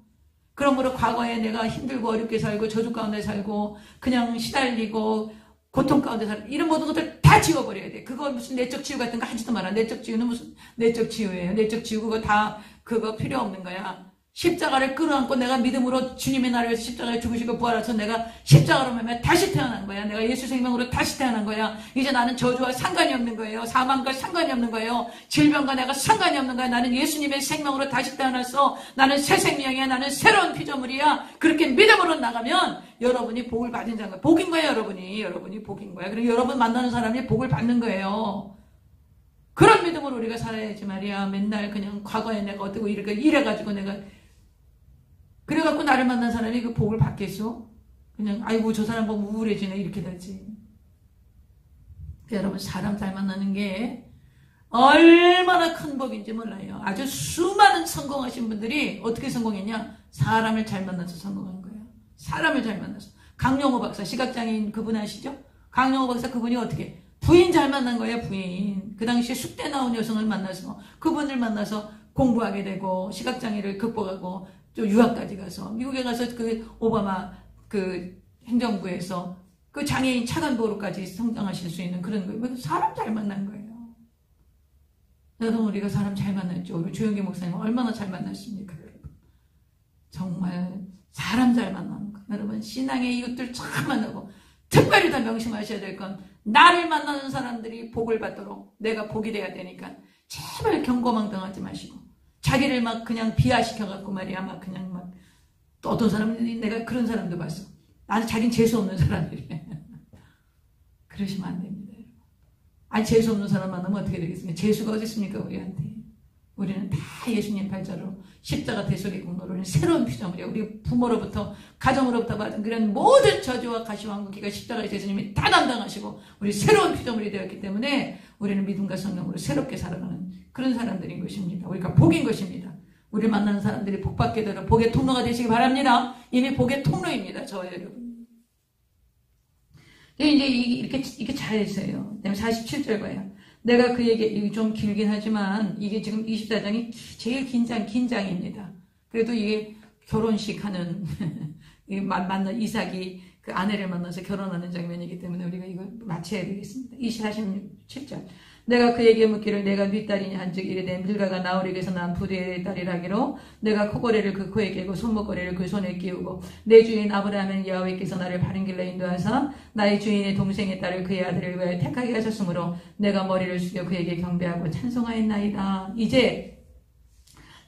그러므로 과거에 내가 힘들고 어렵게 살고 저주 가운데 살고 그냥 시달리고 고통 가운데 살고 이런 모든 것들 다 지워버려야 돼. 그거 무슨 내적 치유 같은 거 하지도 마라. 내적 치유는 무슨 내적 치유예요. 내적 치유 그거 필요 없는 거야. 십자가를 끌어안고 내가 믿음으로 주님의 나를 위해서 십자가에 죽으시고 부활하셔서 내가 십자가로 말미암아 다시 태어난 거야. 내가 예수 생명으로 다시 태어난 거야. 이제 나는 저주와 상관이 없는 거예요. 사망과 상관이 없는 거예요. 질병과 내가 상관이 없는 거야. 나는 예수님의 생명으로 다시 태어났어. 나는 새 생명이야. 나는 새로운 피조물이야. 그렇게 믿음으로 나가면 여러분이 복을 받은 자가 복인 거예요. 여러분이 복인 거야. 그리고 여러분 만나는 사람이 복을 받는 거예요. 그런 믿음으로 우리가 살아야지 말이야. 맨날 그냥 과거에 내가 어떻고 이래가지고 내가 그래갖고 나를 만난 사람이 그 복을 받겠어? 그냥 아이고 저 사람 보면 우울해지네 이렇게 되지. 여러분 사람 잘 만나는 게 얼마나 큰 복인지 몰라요. 아주 수많은 성공하신 분들이 어떻게 성공했냐? 사람을 잘 만나서 성공한 거예요. 사람을 잘 만나서. 강용호 박사 시각장애인 그분 아시죠? 강용호 박사 그분이 어떻게 부인 잘 만난 거예요. 부인. 그 당시에 숙대 나온 여성을 만나서 그분을 만나서 공부하게 되고 시각장애를 극복하고 또 유학까지 가서 미국에 가서 그 오바마 그 행정부에서 그 장애인 차관보로까지 성장하실 수 있는 그런 거예요. 사람 잘 만난 거예요. 여러분 우리가 사람 잘 만났죠. 우리 조영기 목사님 얼마나 잘 만났습니까? 여러분. 정말 사람 잘 만나는 거. 여러분 신앙의 이웃들 잘 만나고 특별히 다 명심하셔야 될 건 나를 만나는 사람들이 복을 받도록 내가 복이 돼야 되니까 제발 경거망당하지 마시고 자기를 막 그냥 비하시켜갖고 말이야. 막 그냥 막 또 어떤 사람들이 내가 그런 사람도 봤어. 나는 자기는 재수없는 사람이래. 그러시면 안 됩니다. 아니 재수없는 사람 만나면 어떻게 되겠습니까? 재수가 어디 있습니까 우리한테. 우리는 다 예수님 팔자로 십자가 대속의 공로로 우리는 새로운 피조물이야. 우리 부모로부터 가정으로부터 받은 그런 모든 저주와 가시왕국기가 십자가의 예수님이 다 담당하시고 우리 새로운 피조물이 되었기 때문에 우리는 믿음과 성령으로 새롭게 살아가는 그런 사람들인 것입니다. 우리가 복인 것입니다. 우리를 만나는 사람들이 복받게 되도록 복의 통로가 되시기 바랍니다. 이미 복의 통로입니다. 저와 여러분. 이제 이렇게 잘했어요. 그다음에 47절 봐요. 내가 그에게 좀 길긴 하지만 이게 지금 24장이 제일 긴 장입니다. 그래도 이게 결혼식 하는 만난 이삭이 그 아내를 만나서 결혼하는 장면이기 때문에 우리가 이걸 마쳐야 되겠습니다. 47절. 내가 그에게 묻기를 내가 네 딸이냐 한즉 이르되 밀가가 나홀에게서 난 부두의 딸이라 하기로 내가 코고레를 그 코에 끼고 손목고레를 그 손에 끼우고 내 주인 아브라함은 여호와께서 나를 바른 길로 인도하사 나의 주인의 동생의 딸을 그의 아들을 위하여 택하게 하셨으므로 내가 머리를 숙여 그에게 경배하고 찬송하였나이다. 이제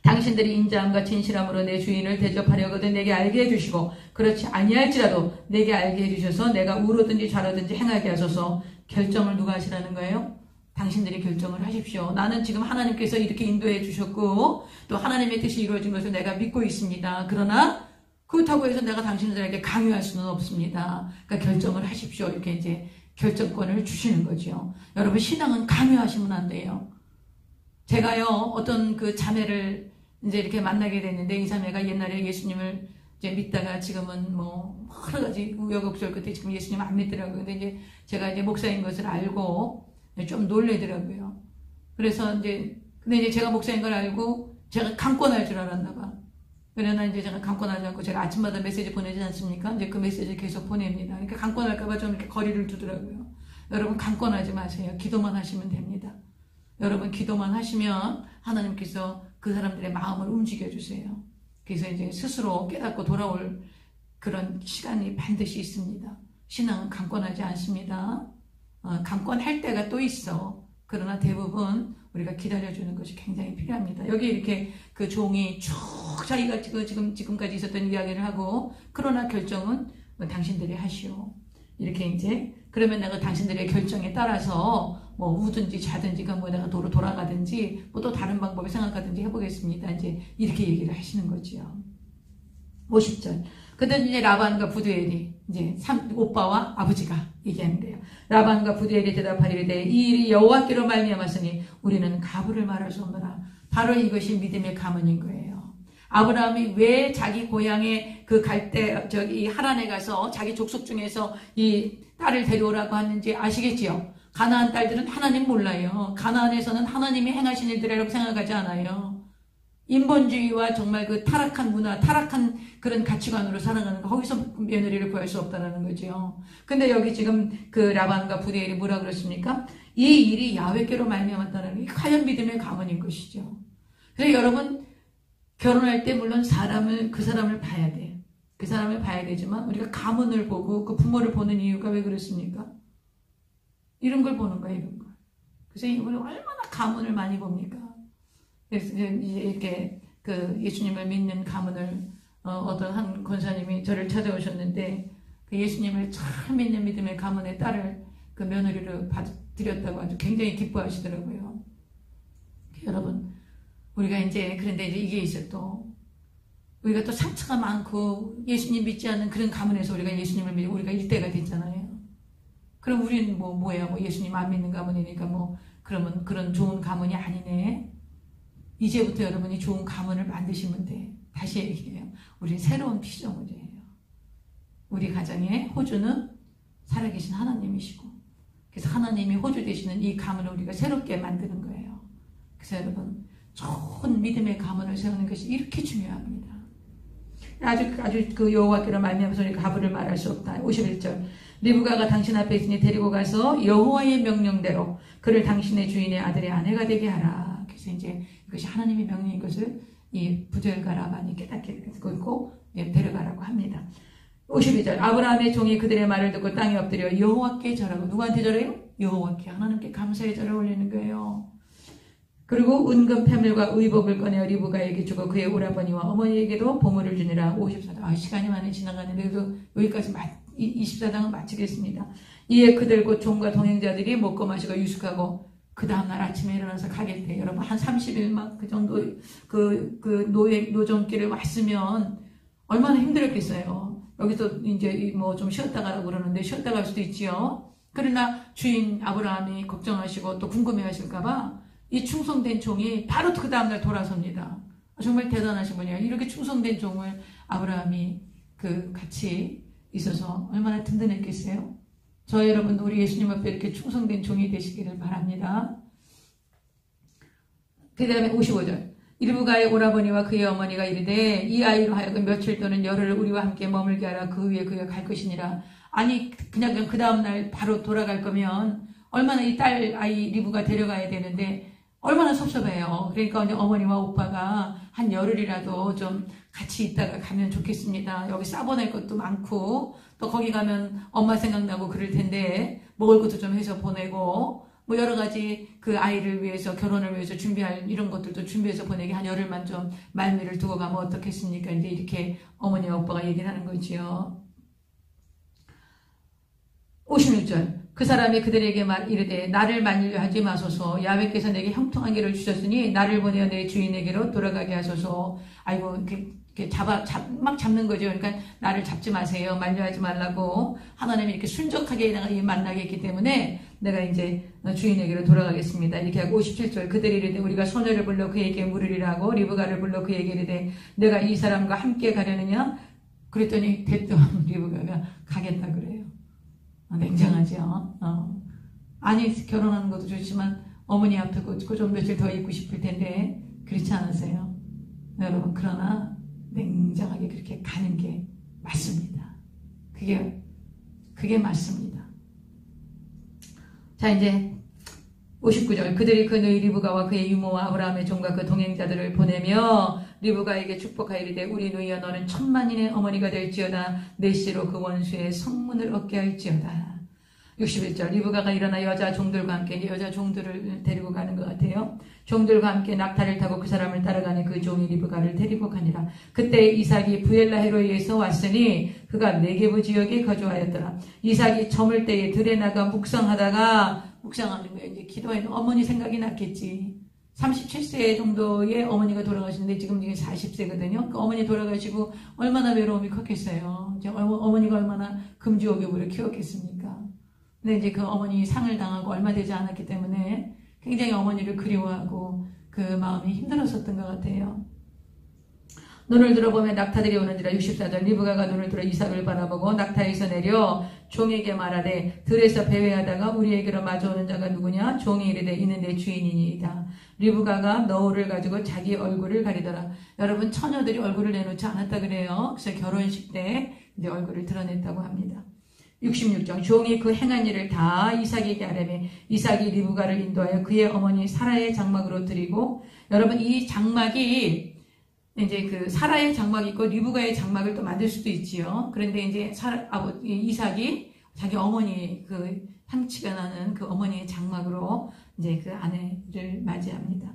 당신들이 인자함과 진실함으로 내 주인을 대접하려거든 내게 알게 해주시고 그렇지 아니할지라도 내게 알게 해주셔서 내가 우로든지 좌로든지 행하게 하소서. 결정을 누가 하시라는 거예요? 당신들이 결정을 하십시오. 나는 지금 하나님께서 이렇게 인도해 주셨고 또 하나님의 뜻이 이루어진 것을 내가 믿고 있습니다. 그러나 그렇다고 해서 내가 당신들에게 강요할 수는 없습니다. 그러니까 결정을 하십시오. 이렇게 이제 결정권을 주시는 거죠. 여러분 신앙은 강요하시면 안 돼요. 제가요 어떤 그 자매를 이제 이렇게 만나게 됐는데 이 자매가 옛날에 예수님을 이제 믿다가 지금은 뭐 여러 가지 우여곡절 끝에 지금 예수님 안 믿더라고요. 근데 이제 제가 이제 목사인 것을 알고 좀 놀래더라고요. 그래서 근데 이제 제가 목사인 걸 알고 제가 강권할 줄 알았나 봐. 그러나 이제 제가 강권하지 않고 제가 아침마다 메시지 보내지 않습니까? 이제 그 메시지를 계속 보냅니다. 그러니까 강권할까봐 좀 이렇게 거리를 두더라고요. 여러분 강권하지 마세요. 기도만 하시면 됩니다. 여러분 기도만 하시면 하나님께서 그 사람들의 마음을 움직여 주세요. 그래서 이제 스스로 깨닫고 돌아올 그런 시간이 반드시 있습니다. 신앙은 강권하지 않습니다. 강권할 때가 또 있어. 그러나 대부분 우리가 기다려주는 것이 굉장히 필요합니다. 여기 이렇게 그 종이 쭉 자기가 지금까지 있었던 이야기를 하고 그러나 결정은 당신들이 하시오. 이렇게 이제 그러면 내가 당신들의 결정에 따라서 뭐 우든지 자든지 뭐 내가 도로 돌아가든지 뭐 또 다른 방법을 생각하든지 해보겠습니다. 이제 이렇게 얘기를 하시는 거지요. 50절. 그때 이제 라반과 부두엘이 이제 오빠와 아버지가 얘기하는데요. 라반과 부두엘이 대답하리되 이 일이 여호와께로 말미암았으니 우리는 가부를 말할 수 없노라. 바로 이것이 믿음의 가문인 거예요. 아브라함이 왜 자기 고향에 그 갈 때 저기 하란에 가서 자기 족속 중에서 이 딸을 데려오라고 하는지 아시겠지요? 가나안 딸들은 하나님 몰라요. 가나안에서는 하나님이 행하신 일들이라고 생각하지 않아요. 인본주의와 정말 그 타락한 문화, 타락한 그런 가치관으로 살아가는 거, 거기서 며느리를 구할 수 없다는 거죠. 근데 여기 지금 그 라반과 부디엘이 뭐라 그랬습니까? 이 일이 야훼께로 말미암았다는 게 과연 믿음의 가문인 것이죠. 그래서 여러분, 결혼할 때 물론 그 사람을 봐야 돼요. 그 사람을 봐야 되지만 우리가 가문을 보고 그 부모를 보는 이유가 왜 그렇습니까? 이런 걸 보는 거예요, 이런 걸. 그래서 이분이 얼마나 가문을 많이 봅니까? 그래서 이렇게 그 예수님을 믿는 가문을 어떤 한 권사님이 저를 찾아오셨는데 그 예수님을 잘 믿는 믿음의 가문의 딸을 그 며느리로 드렸다고 아주 굉장히 기뻐하시더라고요. 여러분, 우리가 그런데 이게 있어요. 또 우리가 또 상처가 많고 예수님 믿지 않는 그런 가문에서 우리가 예수님을 믿고 우리가 일대가 됐잖아요. 그럼 우리는 뭐예요? 예수님 안 믿는 가문이니까 그러면 그런 좋은 가문이 아니네. 이제부터 여러분이 좋은 가문을 만드시면 돼. 다시 얘기해요. 우리 새로운 피조물이에요. 우리 가정의 호주는 살아계신 하나님이시고, 그래서 하나님이 호주 되시는 이 가문을 우리가 새롭게 만드는 거예요. 그래서 여러분, 좋은 믿음의 가문을 세우는 것이 이렇게 중요합니다. 아주 그 여호와께로 말미암아서 우리가 가부를 말할 수 없다. 51절. 리브가가 당신 앞에 있으니 데리고 가서 여호와의 명령대로 그를 당신의 주인의 아들의 아내가 되게 하라. 그래서 이것이 하나님의 명령인 것을 이 부두엘과 라반이 깨닫게 되고 데려가라고 합니다. 52절. 아브라함의 종이 그들의 말을 듣고 땅에 엎드려 여호와께 절하고, 누구한테 절해요? 여호와께, 하나님께 감사의 절을 올리는 거예요. 그리고 은금 패물과 의복을 꺼내어 리브가에게 주고 그의 오라버니와 어머니에게도 보물을 주니라. 54장. 시간이 많이 지나가는데 그래도 여기까지 24장은 마치겠습니다. 이에 그들 곧 종과 동행자들이 먹고 마시고 유숙하고 그 다음날 아침에 일어나서 가겠대. 여러분, 한 30일 그 정도 노정길을 왔으면 얼마나 힘들었겠어요. 여기서 좀 쉬었다 가라고 그러는데 쉬었다 갈 수도 있지요. 그러나 주인 아브라함이 걱정하시고 또 궁금해 하실까봐 이 충성된 종이 바로 그 다음날 돌아섭니다. 정말 대단하신 분이에요. 이렇게 충성된 종을 아브라함이 같이 있어서 얼마나 든든했겠어요? 저 여러분도 우리 예수님 앞에 이렇게 충성된 종이 되시기를 바랍니다. 그 다음에 55절. 리브가의 오라버니와 그의 어머니가 이르되 이 아이로 하여금 며칠 또는 열흘 우리와 함께 머물게 하라. 그 후에 그가 갈 것이니라. 아니 그냥 그 다음날 바로 돌아갈 거면 얼마나 이 딸 아이 리브가 데려가야 되는데 얼마나 섭섭해요. 그러니까 어머니와 오빠가 한 열흘이라도 좀 같이 있다가 가면 좋겠습니다. 여기 싸보낼 것도 많고 또 거기 가면 엄마 생각나고 그럴 텐데 먹을 것도 좀 해서 보내고 여러 가지 그 아이를 위해서 결혼을 위해서 준비할 이런 것들도 준비해서 보내기 한 열흘만 좀 말미를 두고 가면 어떻겠습니까? 이렇게 어머니와 오빠가 얘기를 하는 거지요. 56절. 그 사람이 그들에게 이르되 나를 만일려 하지 마소서. 야훼께서 내게 형통한 길을 주셨으니 나를 보내어 내 주인에게로 돌아가게 하소서. 아이고 이렇게 막 잡는 거죠. 그러니까 나를 잡지 마세요. 만류하지 말라고. 하나님이 이렇게 순적하게 만나게 했기 때문에 내가 주인에게로 돌아가겠습니다. 이렇게 하고 57절. 그들이 이르되 우리가 소녀를 불러 그에게 물으리라고 리브가를 불러 그에게 이르되 내가 이 사람과 함께 가려느냐? 그랬더니 됐던 리브가가 가겠다 그래요. 냉정하죠. 아니 결혼하는 것도 좋지만 어머니 앞에 좀 며칠 더 있고 싶을 텐데 그렇지 않으세요? 여러분, 그러나 냉정하게 그렇게 가는 게 맞습니다. 그게 맞습니다. 자, 이제 59절. 그들이 그 너희 리브가와 그의 유모와 아브라함의 종과 그 동행자들을 보내며 리브가에게 축복하여 이르되 우리 누이여 너는 천만인의 어머니가 될지어다. 내 씨로 그 원수의 성문을 얻게 할지어다. 61절. 리브가가 일어나 여자 종들과 함께, 여자 종들을 데리고 가는 것 같아요. 종들과 함께 낙타를 타고 그 사람을 따라가는 그 종이 리브가를 데리고 가니라. 그때 이삭이 부엘라헤로이에서 왔으니 그가 네게부 지역에 거주하였더라. 이삭이 저물 때에 들에 나가 묵상하는 거예요. 기도하는 어머니 생각이 났겠지. 37세 정도의 어머니가 돌아가시는데 지금 40세거든요. 그 어머니 돌아가시고 얼마나 외로움이 컸겠어요. 어머니가 얼마나 금주옥욕으로 키웠겠습니까? 근데 그 어머니 상을 당하고 얼마 되지 않았기 때문에 굉장히 어머니를 그리워하고 그 마음이 힘들었었던 것 같아요. 눈을 들어보면 낙타들이 오는지라. 64절. 리브가가 눈을 들어 이삭을 바라보고 낙타에서 내려 종에게 말하되 들에서 배회하다가 우리에게로 마주오는 자가 누구냐? 종이 이르되 이는 내 주인이니이다. 리브가가 너울을 가지고 자기 얼굴을 가리더라. 여러분, 처녀들이 얼굴을 내놓지 않았다 그래요. 그래서 결혼식 때 이제 얼굴을 드러냈다고 합니다. 66장 종이 그 행한 일을 다 이삭에게 아뢰매 이삭이 리브가를 인도하여 그의 어머니 사라의 장막으로 드리고, 여러분, 이 장막이 이제 그 사라의 장막이 있고 리브가의 장막을 또 만들 수도 있지요. 그런데 이제 이삭이 자기 어머니 그 향취가 나는 그 어머니의 장막으로 이제 그 아내를 맞이합니다.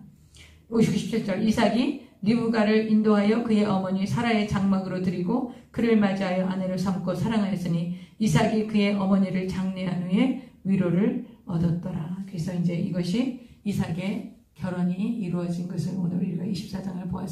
57절 이삭이 리브가를 인도하여 그의 어머니 사라의 장막으로 드리고 그를 맞이하여 아내를 삼고 사랑하였으니 이삭이 그의 어머니를 장례한 후에 위로를 얻었더라. 그래서 이제 이것이 이삭의 결혼이 이루어진 것을 오늘 우리가 24장을 보았습니다.